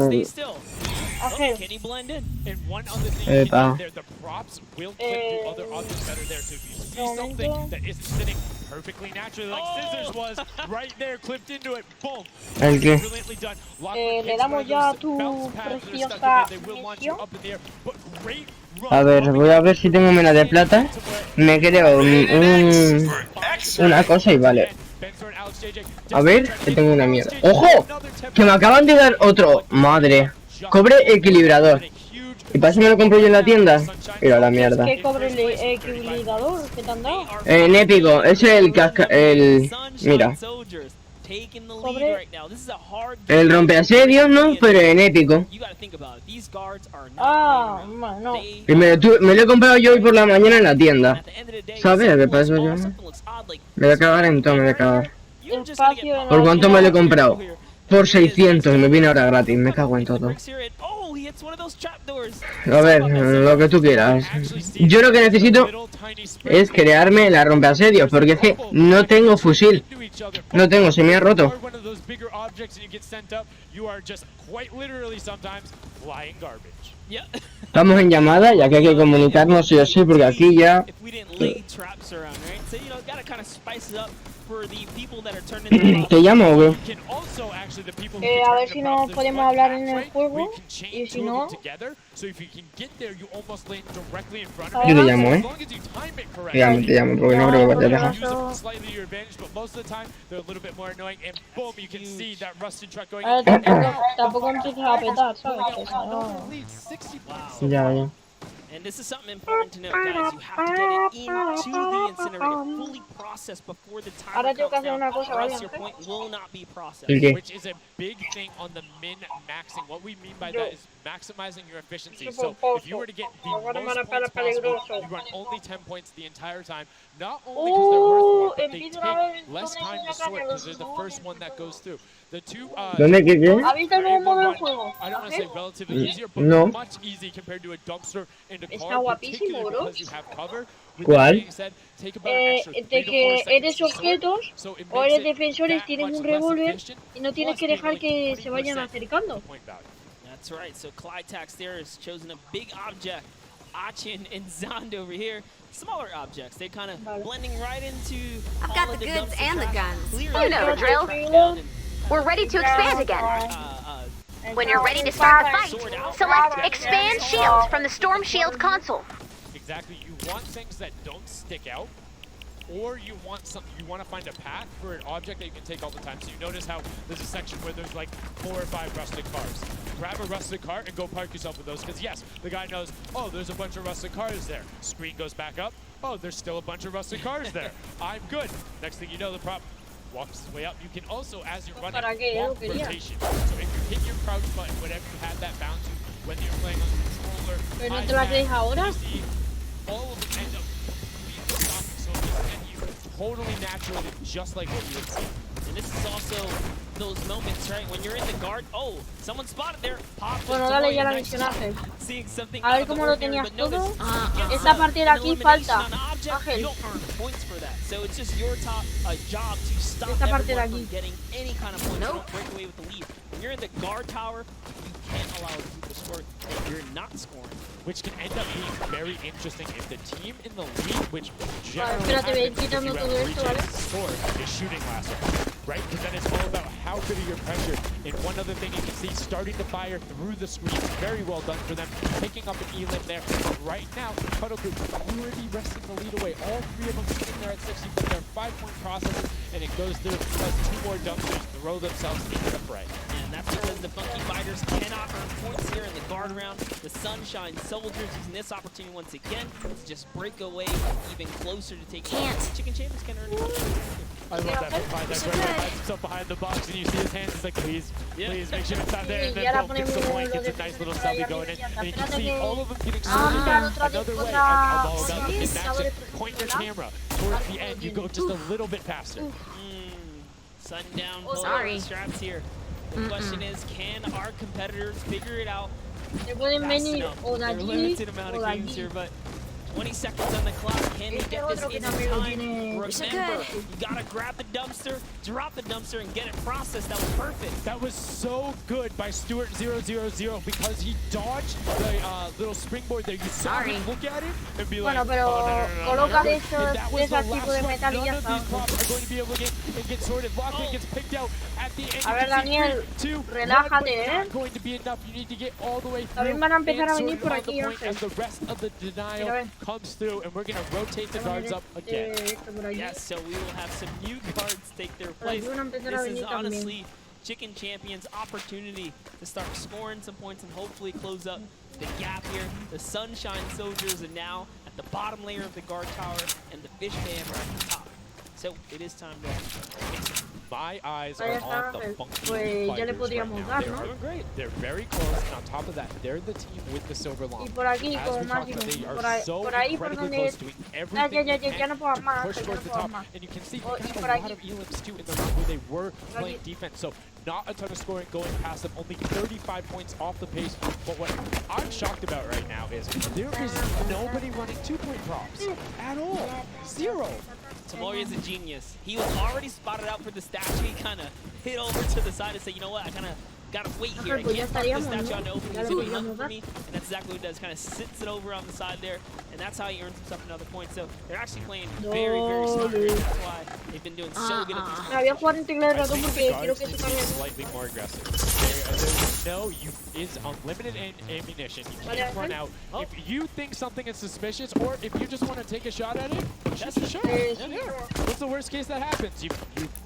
B: stay still.
G: Okay.
B: Can he blend in?
F: And one other thing there, the props will clip the other objects that are there. So if you see something that isn't sitting perfectly naturally like Scissors was, right there, clipped into it, boom. Brilliantly done.
G: Le damos ya tu preciosa misión.
I: A ver, voy a ver si tengo mena de plata. Me creo una cosa y vale. A ver, que tengo una mierda. ¡Ojo! Que me acaban de dar otro. Madre. Cobre equilibrador. ¿Y para eso me lo compro yo en la tienda? Mira la mierda.
G: ¿Qué cobre el equilibrador? ¿Qué te han dado?
I: En épico. Ese es el mira. El rompeasedios, ¿no? Pero en épico.
G: Ah, no.
I: Y me lo he comprado yo hoy por la mañana en la tienda. ¿Sabes? ¿Qué pasa yo? Me voy a cagar en todo, me voy a cagar. ¿Por cuánto me lo he comprado? Por 600 y me viene ahora gratis, me cago en todo. A ver, lo que tú quieras. Yo lo que necesito es crearme la rompeasedios, porque es que no tengo fusil. No tengo, se me ha roto. Estamos en llamada, ya que hay que comunicarnos sí o sí, porque aquí ya... ¿Te llamo o qué?
G: A ver si nos podemos hablar en el juego y si no...
I: Yo te llamo, ¿eh? Te llamo, porque no creo que te dejas.
G: Tampoco empieces a petar, ¿sabes?
I: Ya.
B: And this is something important to note, guys. You have to get it into the incinerator, fully processed before the timer counts down, or else your point will not be processed.
F: Which is a big thing on the min-maxing. What we mean by that is maximizing your efficiency. So if you were to get the most points possible, you run only 10 points the entire time. Not only because they're worth more, but they take less time to sort because they're the first one that goes through. The two,
I: ¿Dónde qué?
G: ¿Habéis el nuevo modo de juego?
F: I don't want to say relatively easier, but much easier compared to a dumpster in the car,
G: guapísimo, bro.
F: because you have cover.
I: ¿Cuál?
G: De que eres objetos o eres defensores, tienes un revólver y no tienes que dejar que se vayan acercando.
B: That's right, so Clytax there has chosen a big object. Achin and Zond over here, smaller objects. They're kind of blending right into
J: I've got the goods and the guns.
B: Clearly,
J: you know the drill. We're ready to expand again. When you're ready to start the fight, select Expand Shield from the Storm Shield console.
F: Exactly. You want things that don't stick out, or you want to find a path for an object that you can take all the time. So you notice how there's a section where there's like 4 or 5 rusted cars. Grab a rusted car and go park yourself with those, because yes, the guy knows, oh, there's a bunch of rusted cars there. Screen goes back up. Oh, there's still a bunch of rusted cars there. I'm good. Next thing you know, the prop walks his way up. You can also, as you're running, walk rotation. So if you hit your crouch button, whatever you had that bound to, whether you're playing on the controller,
G: ¿Pero no te la crees ahora?
F: all of them end up completely stopping soldiers, and you totally naturally, just like what you would see.
B: And this is also those moments, right, when you're in the guard. Oh, someone spotted there.
G: Bueno, dale ya la mencionaste.
B: Seeing something
G: A ver cómo lo tenías todo. Esta parte de aquí falta. Ángel.
B: You don't earn points for that. So it's just your top job to stop
G: Esta parte de
B: everyone
G: aquí.
B: from getting any kind of points. Don't break away with the lead. When you're in the guard tower, you can't allow other people to score if you're not scoring.
F: Which can end up being very interesting if the team in the lead, which generally score, is shooting lasso, right? Because then it's all about how good are your pressure. And one other thing you can see, starting to fire through the screen, very well done for them, picking up an elim there. But right now, Cuddle Group already wresting the lead away. All 3 of them sitting there at 60, but they're 5-point processes, and it goes through because 2 more dumpsters throw themselves into the fray.
B: And that's because the Funky Fighters cannot earn points here in the guard round. The Sunshine Soldiers using this opportunity once again to just break away even closer to taking Chicken Champions can earn points.
F: I love that from Clyde. That's right, he hides himself behind the box, and you see his hands. It's like, please, please make sure it's not there. And then boom, gets the point, gets a nice little selfie going in. And you can see all of them getting sorted out another way. I'm all about the min-maxing. Point your camera towards the end. You go just a little bit faster.
B: Sundown pulling straps here. The question is, can our competitors figure it out?
G: Te pueden venir o de
B: They're
G: allí
B: limited amount
G: o
B: of
G: de
B: games
G: allí.
B: here, but 20 seconds on the clock. Can they get this in time? Remember, you gotta grab the dumpster, drop the dumpster, and get it processed. That was perfect.
F: That was so good by Stuart000 because he dodged the little springboard there. You saw him look at it and be like,
G: Bueno, pero coloca de esos tipos de metal y ya
F: none of these props are going to be able to get sorted. Lockman gets picked out at the end.
G: A ver, Daniel, relájate,
F: Not going to be enough. You need to get all the way through.
G: También van a empezar a venir por aquí,
F: Ángel. And the rest of the denial comes through, and we're going to rotate the guards up again.
B: Yes, so we will have some new guards take their place. This is honestly Chicken Champions' opportunity to start scoring some points and hopefully close up the gap here. The Sunshine Soldiers are now at the bottom layer of the guard tower, and the Fish Fam are at the top. So it is time to mix it.
F: My eyes are on the Funky Fighters right now. They're doing great. They're very close, and on top of that, they're the team with the silver llama.
G: Y por aquí,
F: As
G: con
F: we talked about,
G: Máximo,
F: they
G: por
F: are
G: ahí,
F: so
G: por ahí por
F: incredibly
G: donde...
F: close, doing everything they
G: Ya no puedo
F: can
G: más,
F: to push
G: ya no
F: towards the
G: puedo
F: top.
G: más.
F: And you can see
G: Y
F: they got
G: por
F: a
G: aquí.
F: lot of elims too in the round where they were playing defense. So not a ton of scoring going past them, only 35 points off the pace. But what I'm shocked about right now is there is nobody running 2-point props at all. 0.
B: Tamori is a genius. He was already spotted out for the statue. He kind of hit over to the side and said, you know what, I kind of gotta wait here. I can't park the statue on the open. He's going up for me, and that's exactly what he does. Kind of sits it over on the side there, and that's how he earns himself another point. So they're actually playing very, very smart. That's why they've been doing so good at these.
G: Voy a jugar en teclado rato porque
F: The
G: quiero
F: guards
G: que
F: need
G: se
F: to be
G: cargue.
F: slightly more aggressive. There's no, is unlimited ammunition. You can't run out. If you think something is suspicious, or if you just want to take a shot at it, that's a shot. What's the worst case that happens? You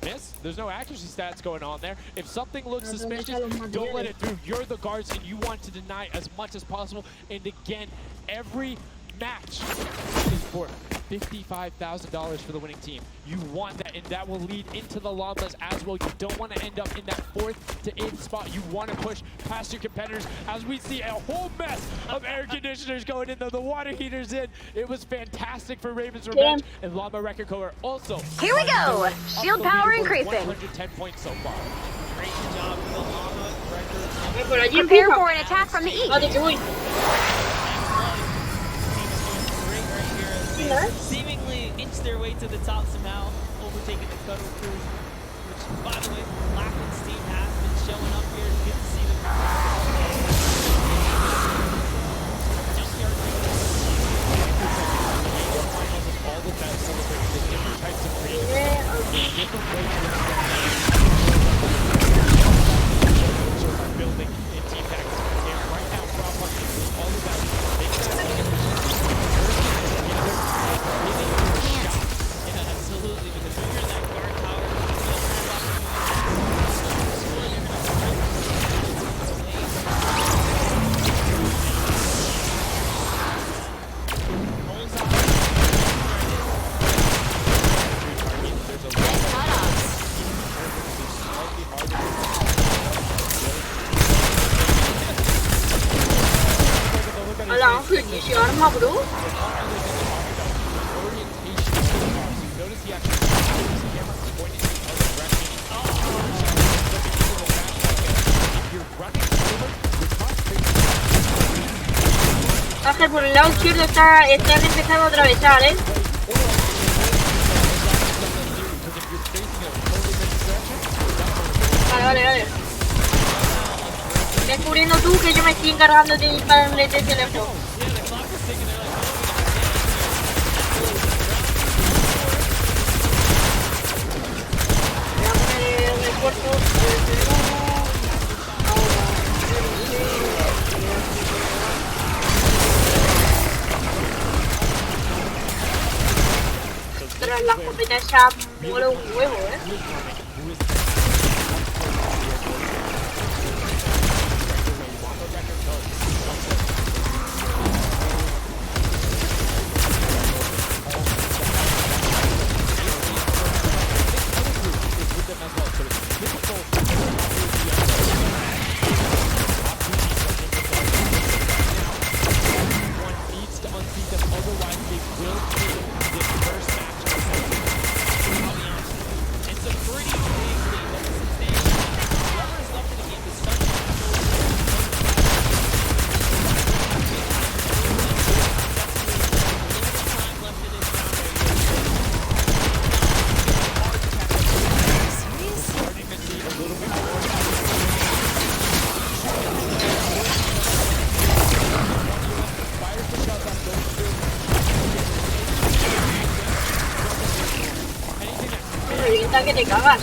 F: miss. There's no accuracy stats going on there. If something looks suspicious, don't let it through. You're the guards, and you want to deny as much as possible. And again, every match is for $55,000 for the winning team. You want that, and that will lead into the llamas as well. You don't want to end up in that 4th to 8th spot. You want to push past your competitors, as we see a whole mess of air conditioners going in, the water heaters in. It was fantastic for Ravens Revenge, and Llama Record Cover also.
J: Here we go. Shield power increasing.
F: 110 points so far.
B: Great job, Llama Record.
J: Prepare for an attack from the east.
B: Seemingly inch their way to the top somehow, overtaking the Cuddle Crew, which, by the way, Lachlan's team has been showing up here. It's good to see them.
F: All the time celebrating the different types of creative, different ways to building in team tactics. And right now, Prop Hunt is all about making that
B: Absolutely, because when you're in that guard tower,
G: Ala Ángel, ¿y si arma, bro? Ángel, por el lado izquierdo están empezando a atravesar, ¿eh? Vale. Ven cubriendo tú, que yo me estoy encargando de dispararle desde lejos. Voy a poner un esfuerzo desde luego. Tras la escopeta esa mola un huevo, que te cagas.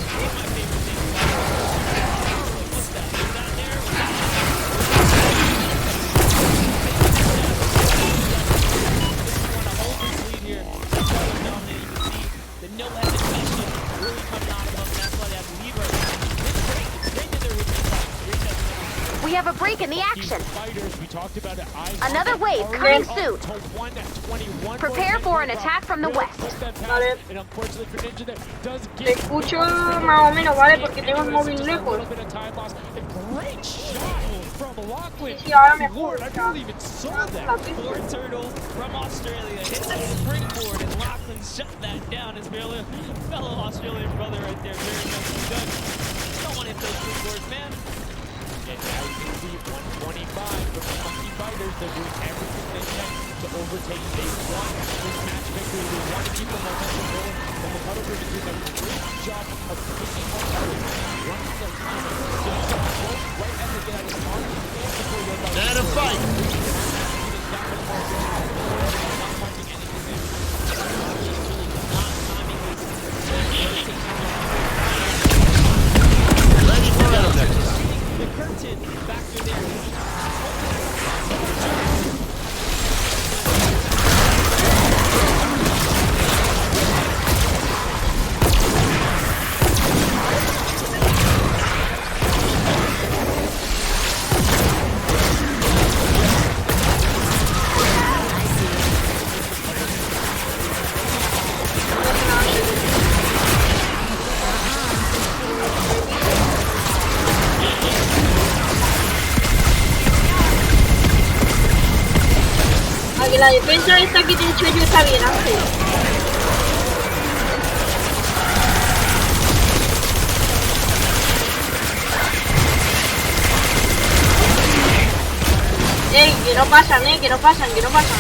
J: We have a break in the action. Another wave coming soon. Prepare for an attack from the west.
G: Vale. Te escucho más o menos, ¿vale? Porque tengo el móvil lejos. Sí, ahora mejor.
B: Poor Turtle from Australia hits that springboard, and Lachlan shut that down. His fellow Australian brother right there, very nicely done. You don't want to hit those springboards, man.
F: And now you can see 125 from the Monkey Fighters. They're doing everything they can to overtake. They want this match victory. They want to keep the momentum going. And the Cuddle Crew is doing a great job of picking up running their time. Right
P: Let him fight. Ready for round next.
B: The curtain factor there.
G: A que la defensa esta que te he hecho yo está bien antes. Ey, que no pasan, que no pasan, que no pasan.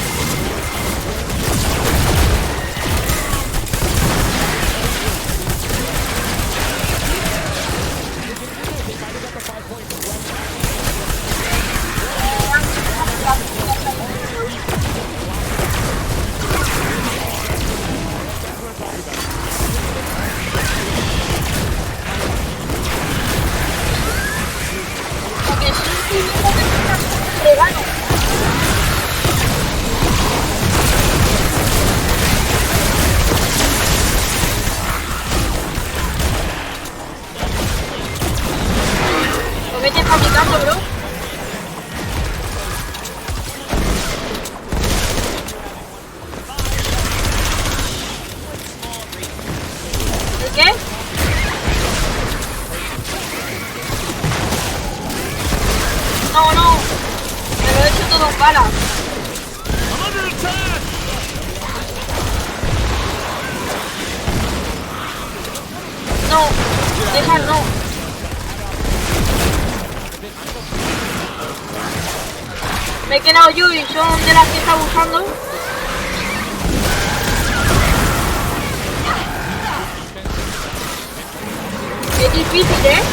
G: Lo vete fabricando, bro. ¿El qué? No, no. Me lo he hecho todo en balas. No, dejar no. Me he quedado yo y son de las que está usando. Es difícil, ¿eh?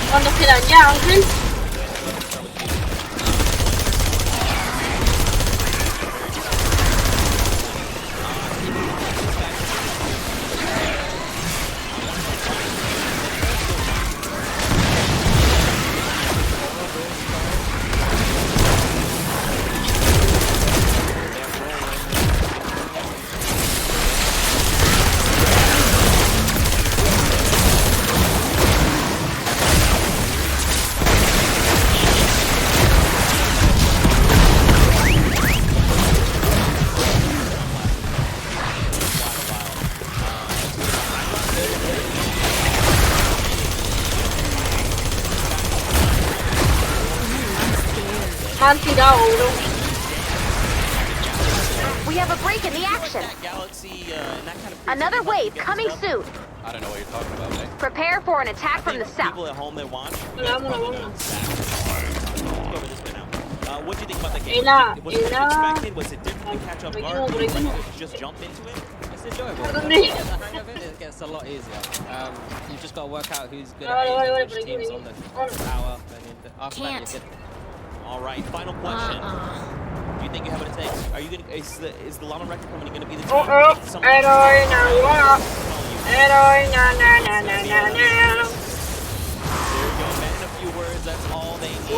G: ¿Cuántos quedan ya, Ángel? Han tirado, bro.
J: We have a break in the action. Another wave coming soon.
D: I don't know what you're talking about, mate.
J: Prepare for an attack from the south.
H: People at home that watch. What do you think about the game? Was it expected? Was it different to catch up guard? Did you just jump into it?
L: It's enjoyable. The hang of it gets a lot easier. You've just got to work out who's good at aiming, which team's on the tower, and then after that you get.
H: All right, final question. Do you think you have what it takes? Are you gonna? Is the Llama Record Company gonna be the team? In a few words, that's all they need.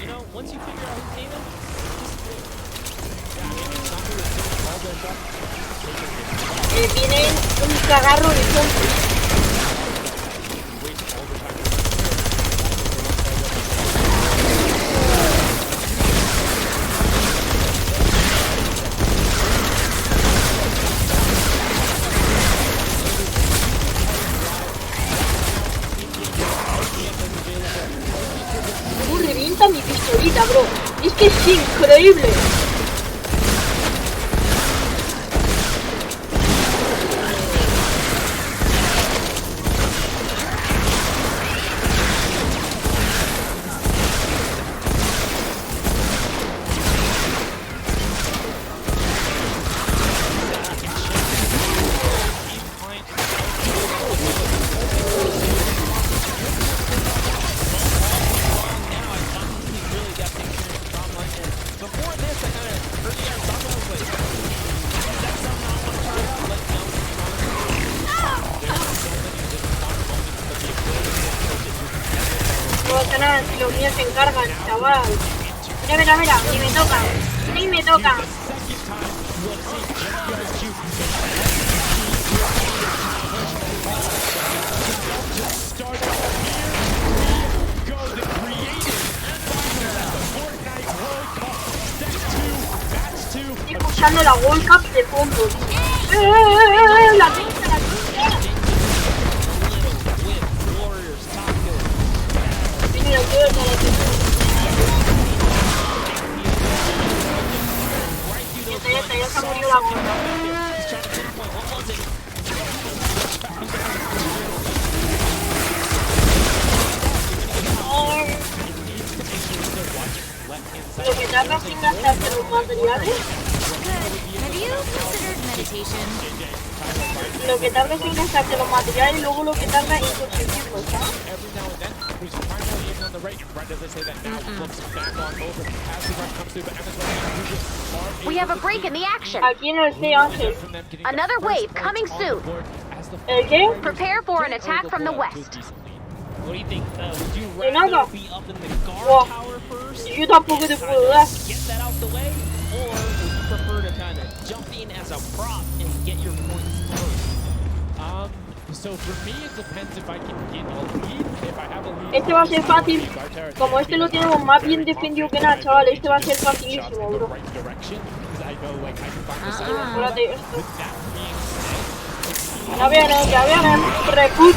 B: You know, once you figure out who's aiming,
G: Viene un cagarro horizonte. Revienta mi pistolita, bro. Es que es increíble. Los míos se encargan, chaval. Mira, ni me tocan. Ni me tocan. Estoy escuchando la World Cup de fondo. La pincha, la pincha. Ya se murió la gorra. Lo que tarda sin gastarse los materiales. Lo que tarda sin gastarte los materiales y luego lo que tarda en conseguirlos, ¿sabes?
J: We have a break in the action.
G: Aquí en el C, Ángel.
J: Another wave coming soon.
G: ¿El qué?
J: Prepare for an attack from the west.
B: what do you think? Would you
G: De nada.
B: rather be up in the guard tower first?
G: Yo tampoco te puedo dar.
B: Get that out the way, or would you prefer to kind of jump in as a prop and get your points first?
F: So for me, it depends if I can get a lead. If I have a lead,
G: Este va a ser fácil. Como este lo tenemos más bien defendido que nada, chaval. Este va a ser facilísimo, bro. Espérate esto. Ya vienen. Recruit.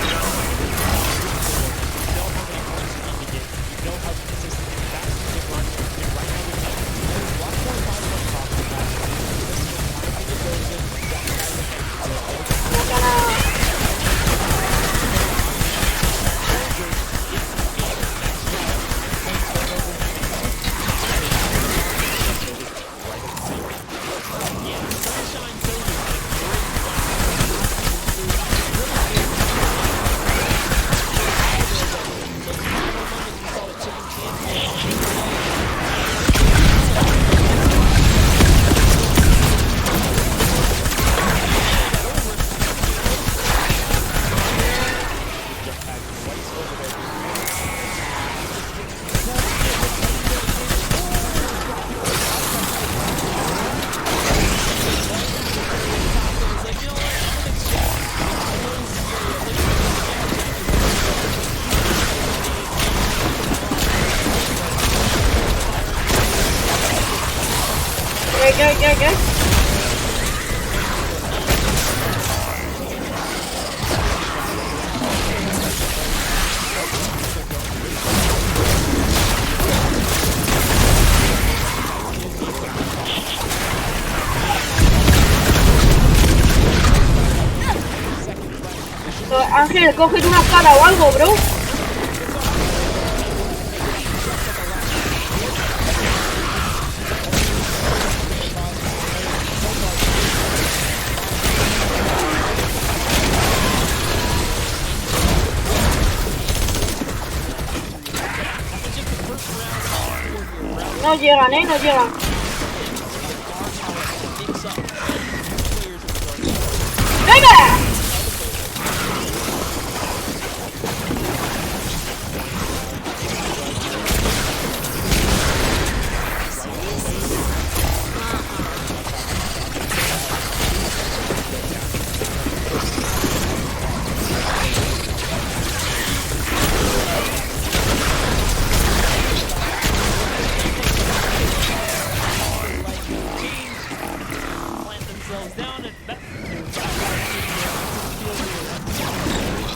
G: ¿Qué? Ángel, cógete una espada o algo, bro. No llegan, no llegan. ¡Venga!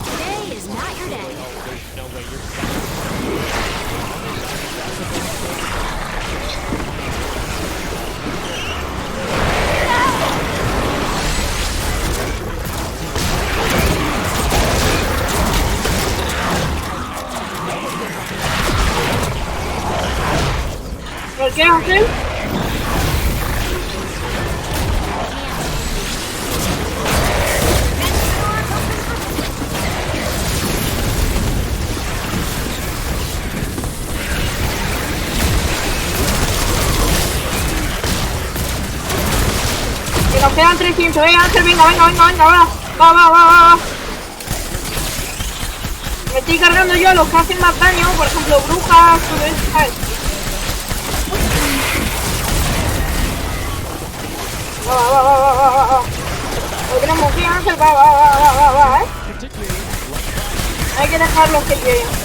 A: Today is not your day.
F: No way you're
G: ¿Por qué, Ángel? Que nos quedan 300, Ángel, venga, va. Me estoy cargando yo a los que hacen más daño, por ejemplo, brujas, ¿sabes? Va. Lo tenemos bien, Ángel, va, Hay que dejarlos que lleguen.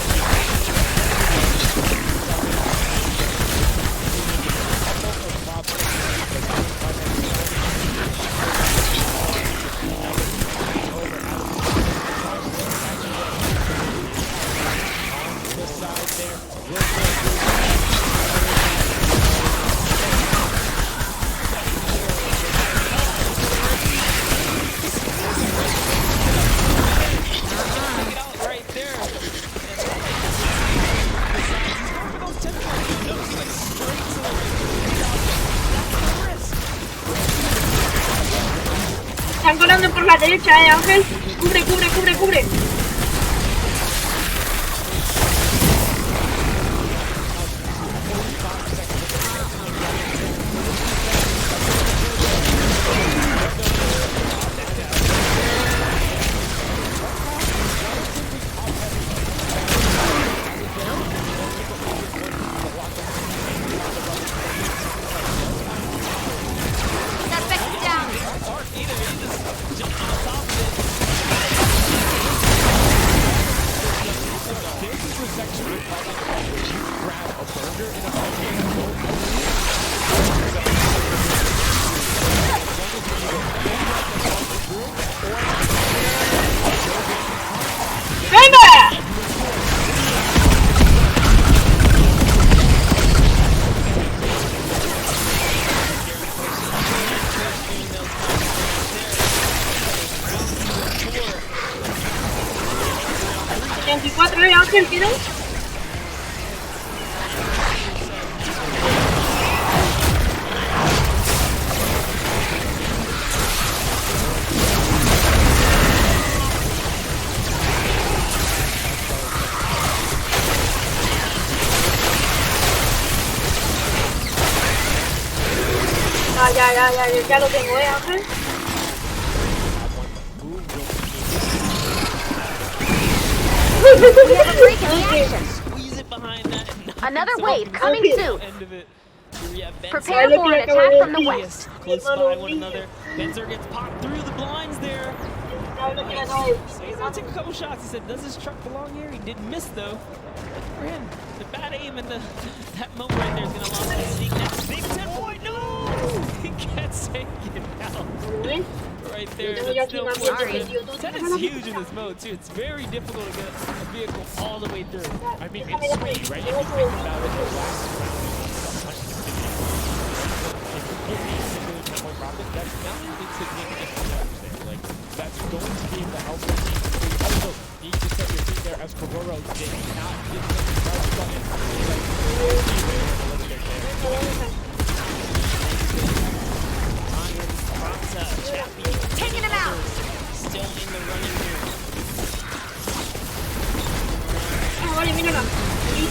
G: Están colando por la derecha, Ángel. Cubre. Ángel, ¿quieres? Ya lo tengo, Ángel.
J: Another wave coming soon. Prepare for an attack from the west.
B: Close by one another. Benzer gets popped through the blinds there. So he's gonna take a couple shots. He said, "Does this truck belong here?" He did miss though. For him, the bad aim and that moment right there is gonna allow him to sneak that big 10-point. No, he gets taken out. Right there, that's still close. 10 is huge in this mode too. It's very difficult to get a vehicle all the way through.
F: I mean, it's sweet, right? If you think about it, the last round, if you give me a single 10-point profit, that's not insignificant enough there. Like, that's going to be able to help the team. You also need to set your feet there as Cororo did not give them the crouch button.
A: Taking him out.
B: Still in the running here.
G: Vale, mírala.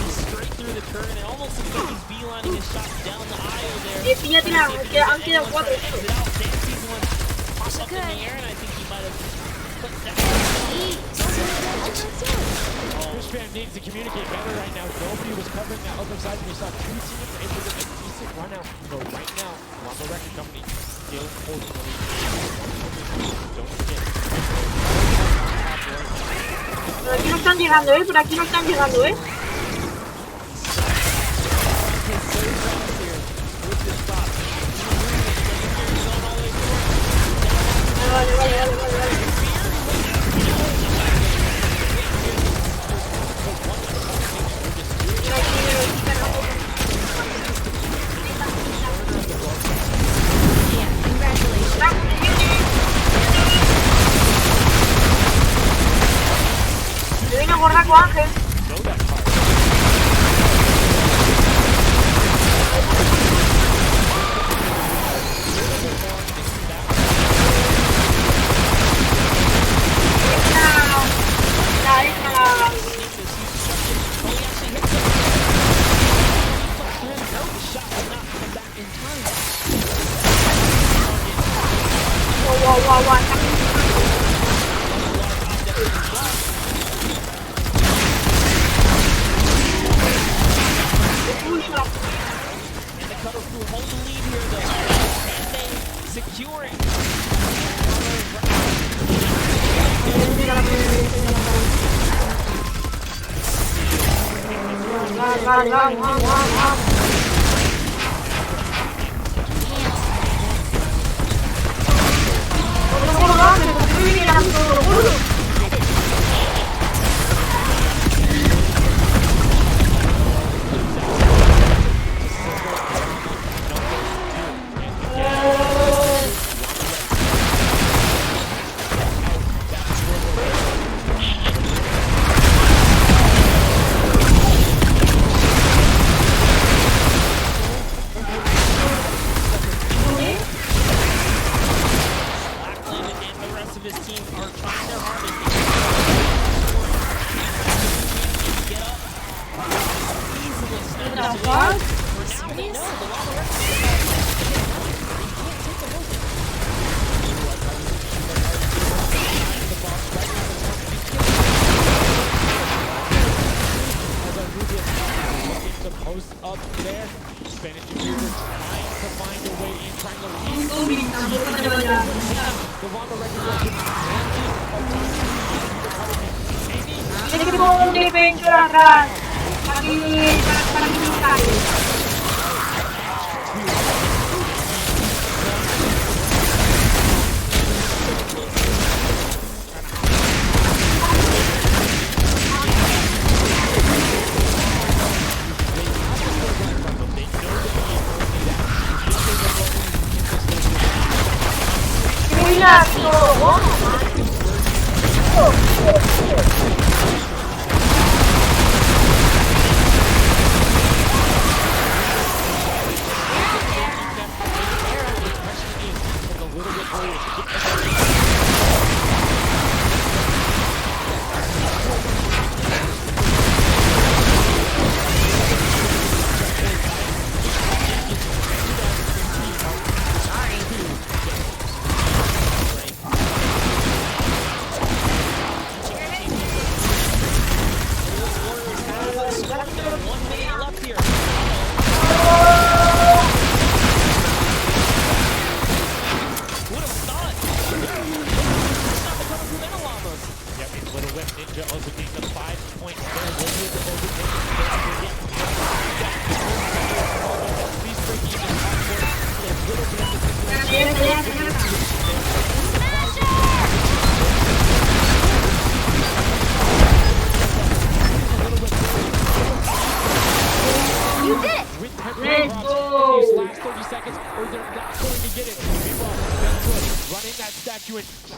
B: Straight through the turn. It almost looks like he's beelining his shot down the aisle there.
G: Fíjate, han quedado 4.
B: Dancy's one popped up in the air, and I think he might have put that.
F: Fish Fam needs to communicate better right now. Nobody was covering that other side. We saw 2 teams able to get a decent run out. But right now, Llama Record Company still holding the lead. Don't forget.
G: Por aquí no están llegando, por aquí no están llegando, Vale. Le doy una gorda con Ángel.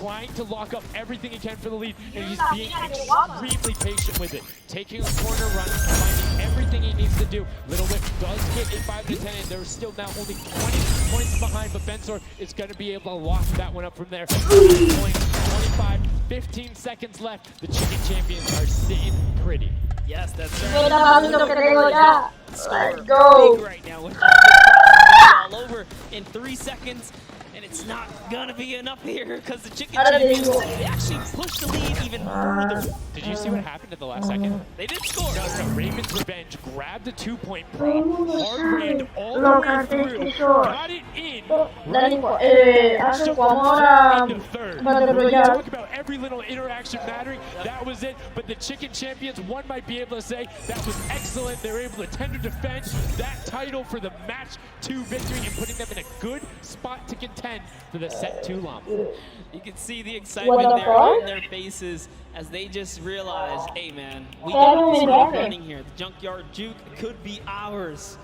F: Trying to lock up everything he can for the lead, and he's being extremely patient with it. Taking a corner run, finding everything he needs to do. Little Whip does get a 5-10, and they're still now only 20 points behind, but Bensor is going to be able to lock that one up from there. 25, 15 seconds left. The Chicken Champions are sitting pretty.
B: Yes, that's right.
G: Mira, papito, que tengo ya.
B: Score
G: Let's go.
B: big right now. With all over in 3 seconds. And it's not gonna be enough here because the Chicken Champions, they actually pushed the lead even further.
F: Did you see what happened at the last second?
B: They did score.
F: No, Raven's Revenge grabbed the 2-point prop, hard ran all the way through, got it in, into third. Talk about every little interaction mattering. That was it. But the Chicken Champions, one might be able to say that was excellent. They were able to tender defend that title for the match 2 victory and putting them in a good spot to contend for the set 2 llama.
B: You can see the excitement there on their faces as they just realize, hey man, we got this one running here. The Junkyard Juke could be ours.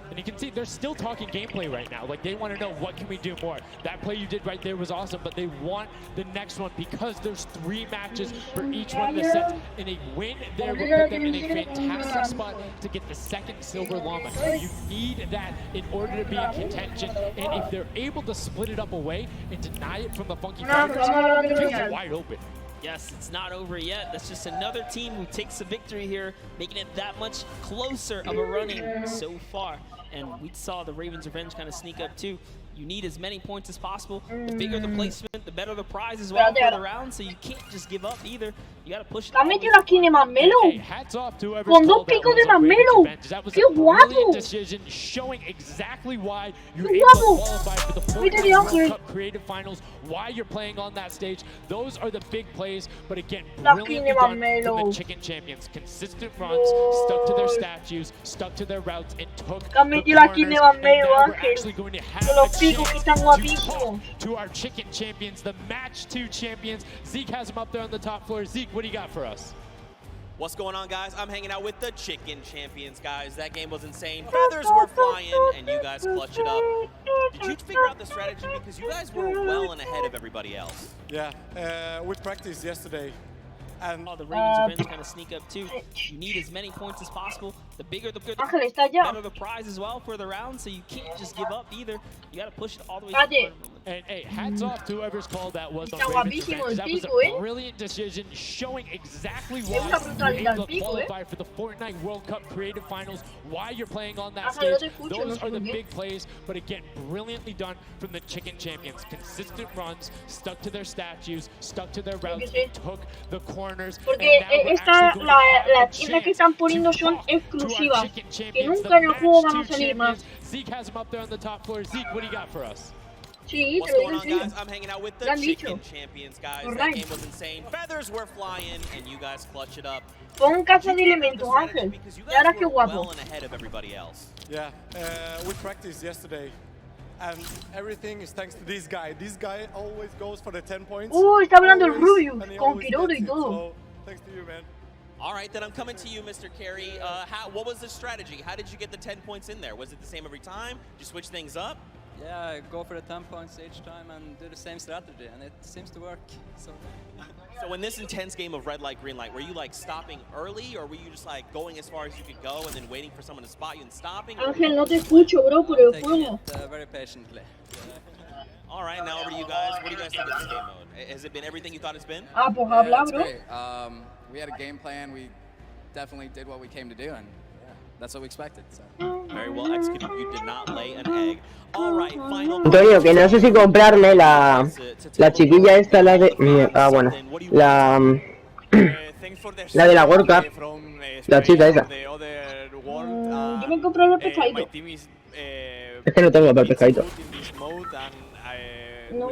F: And you can see they're still talking gameplay right now. Like, they want to know, what can we do more? That play you did right there was awesome, but they want the next one because there's 3 matches for each one of the sets. And a win there will put them in a fantastic spot to get the 2nd Silver Llama. You need that in order to be in contention. And if they're able to split it up away and deny it from the Funky Fighters, it's wide open.
B: Yes, it's not over yet. That's just another team who takes the victory here, making it that much closer of a running so far. And we saw the Ravens Revenge kind of sneak up too. You need as many points as possible. The bigger the placement, the better the prize as well for the round. So you can't just give up either. You got to push it.
G: ¿Ha metido la skin de Marmelo? Con 2 picos de Marmelo. ¡Qué guapo!
F: Decision showing exactly why you're able to qualify for the Fortnite World Cup Creative Finals, why you're playing on that stage. Those are the big plays, but again, brilliantly done from the Chicken Champions. Consistent runs, stuck to their statues, stuck to their routes, and took the corners. And now we're actually going to have a chance to talk to our Chicken Champions, the match 2 champions. Zeke has them up there on the top floor. Zeke, what do you got for us?
H: What's going on, guys? I'm hanging out with the Chicken Champions, guys. That game was insane. Feathers were flying, and you guys clutched it up. Did you figure out the strategy? Because you guys were well and ahead of everybody else.
N: Yeah, we practiced yesterday. And
B: the Ravens Revenge kind of sneak up too. You need as many points as possible. The bigger the better the prize as well for the round, so you can't just give up either. You got to push it all the way to the tournament.
F: And hey, hats off to whoever's call that was on Ravens Revenge. That was a brilliant decision, showing exactly why you're able to qualify for the Fortnite World Cup Creative Finals, why you're playing on that stage. Those are the big plays, but again, brilliantly done from the Chicken Champions. Consistent runs, stuck to their statues, stuck to their routes, and took the corners.
G: Porque las tiendas que están poniendo son exclusivas, que nunca en el juego van a salir más.
F: Zeke has them up there on the top floor. Zeke, what do you got for us?
G: Sí,
H: What's going on, guys? I'm hanging out with the Chicken Champions, guys. That game was insane. Feathers were flying, and you guys clutched it up.
G: Pon casa de elementos, Ángel. Y ahora qué guapo.
H: Well and ahead of everybody else.
N: Yeah, we practiced yesterday. And everything is thanks to this guy. This guy always goes for the 10 points.
G: Está hablando el Rubius, con Quirodo y todo.
N: So, thanks to you, man.
H: All right, then I'm coming to you, Mr. Carey. What was the strategy? How did you get the 10 points in there? Was it the same every time? Did you switch things up?
L: Yeah, go for the 10 points each time and do the same strategy, and it seems to work.
H: So in this intense game of red light, green light, were you like stopping early, or were you just like going as far as you could go and then waiting for someone to spot you and stopping?
G: Ángel, no te escucho, bro, por el juego.
L: Very patiently.
H: All right, now over to you guys. What do you guys think of this game mode? Has it been everything you thought it's been?
G: Ah, pues habla, bro.
R: We had a game plan. We definitely did what we came to do, and that's what we expected. So.
H: Very well executed. You did not lay an egg. All right, final.
I: Antonio, que no sé si comprarme la chiquilla esta, la de... bueno, la de la World Cup, la chica esa.
G: Yo me compré el pescadito.
I: Es que no tengo para el pescadito.
G: No.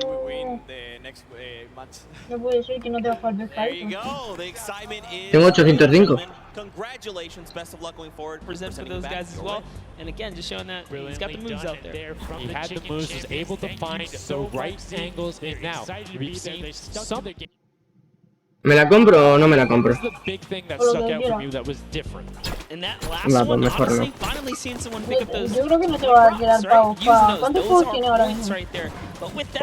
G: No puede ser que no te bajo el pescadito.
I: Tengo 805.
H: Congratulations, best of luck going forward.
B: Present for those guys as well. And again, just showing that he's got the moves out there.
F: He had the moves, was able to find the right angles, and now we've seen some.
I: ¿Me la compro o no me la compro?
F: What's the big thing that stuck out from you that was different?
B: In that last one, honestly, finally seeing someone pick up those.
G: Yo creo que no te va a quedar pavo. ¿Cuántos juegos tiene ahora mismo?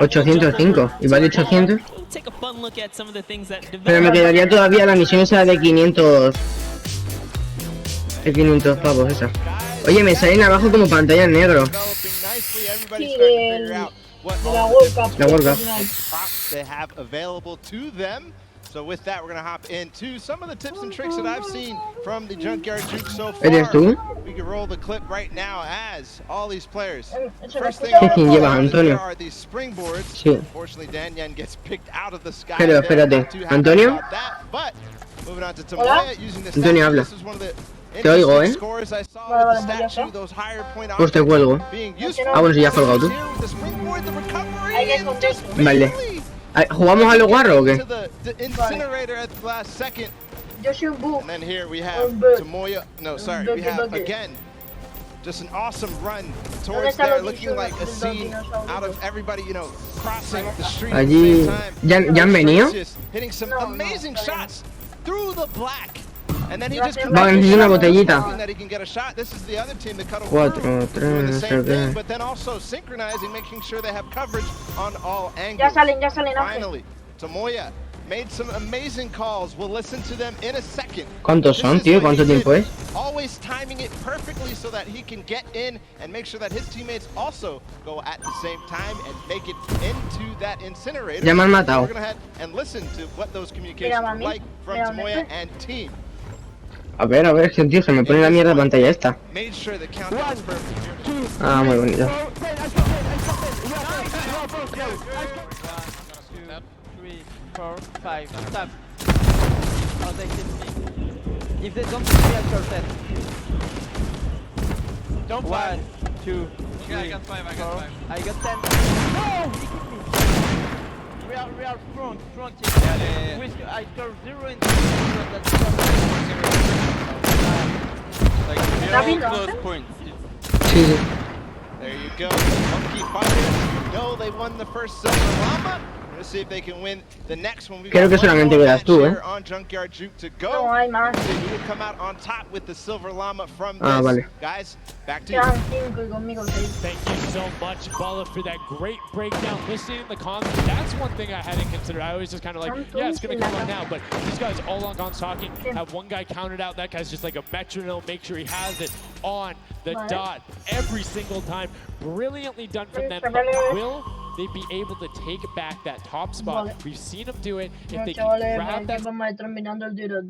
I: 805, y vale 800.
B: Take a fun look at some of the things that
I: Pero me quedaría todavía la misión esa de 500. De 500 pavos esa. Oye, me salen abajo como pantalla en negro.
G: Sí, de la World Cup.
I: La World Cup.
O: Props they have available to them. So with that, we're going to hop into some of the tips and tricks that I've seen from the Junkyard Juke so far.
I: ¿Eres tú?
O: We can roll the clip right now as all these players. First thing
I: ¿Quién lleva,
O: there
I: Antonio?
O: are these springboards.
I: Sí.
O: Unfortunately, Danyan gets picked out of the sky.
I: Pero espérate, ¿Antonio?
O: But moving on to Tomoya using the
I: Antonio, habla.
O: This is one of the
I: Te oigo, ¿eh?
O: scores I saw with the statue, those higher point
I: Pues te cuelgo.
O: being useful.
I: Ah, bueno, si ya has colgado tú.
O: The springboard, the recovery,
I: Vale. ¿Jugamos a lo guarro o qué?
O: to the incinerator at the last second.
G: Yo soy un bug.
O: And then here we have Tomoya. No, sorry, we have again just an awesome run towards there, looking like a scene out of everybody, you know, crossing the street at
I: Allí,
O: the same time.
I: ¿ya han venido?
O: Hitting some amazing shots through the black. And then he just
I: Va, necesito una botellita.
O: that he can get a shot. This is the other team that cut a
I: 4,
O: doing
I: 3,
O: the
I: no sé
O: same thing,
I: qué.
O: but then also synchronizing, making sure they have coverage on all angles.
G: Ya salen, Ángel.
O: Finally, Tomoya made some amazing calls. We'll listen to them in a second.
I: ¿Cuántos son, tío? ¿Cuánto tiempo es?
O: Always timing it perfectly so that he can get in and make sure that his teammates also go at the same time and make it into that incinerator.
I: Ya me han matado.
O: We're gonna head and listen to what those communications were like from Tomoya and team.
I: A ver, es que tío, se me pone la mierda de pantalla esta.
O: Made sure the countdown was perfect.
I: Ah, muy bonito.
S: 3, 4, 5. Stop. I'll take it. If they don't see me, I'll short set. Don't 1, 2, 3, I got 5, I got 5. I got 10. No! He kicked me. We are strong team. Yeah. I scored 0 in
O: Like, very close points.
I: Sí.
O: There you go. Monkey Fighters. No, they won the first Silver Llama. We're gonna see if they can win the next one.
I: Creo que solamente quedas tú, ¿eh?
O: On Junkyard Juke to go.
G: No hay más.
O: Who will come out on top with the Silver Llama from
I: Ah,
O: this.
I: vale.
O: Guys, back to you.
G: Quedan 5 y conmigo 6.
F: Thank you so much, Bala, for that great breakdown. Listening to the comms, that's one thing I hadn't considered. I always just kind of like, yeah, it's going to come on now. But these guys all on comms talking, have one guy counted out. That guy's just like a metronome. Make sure he has it on the dot every single time. Brilliantly done from them. But will they be able to take back that top spot? We've seen them do it. If they can grab that...
G: Vamos a ir terminando el tiro.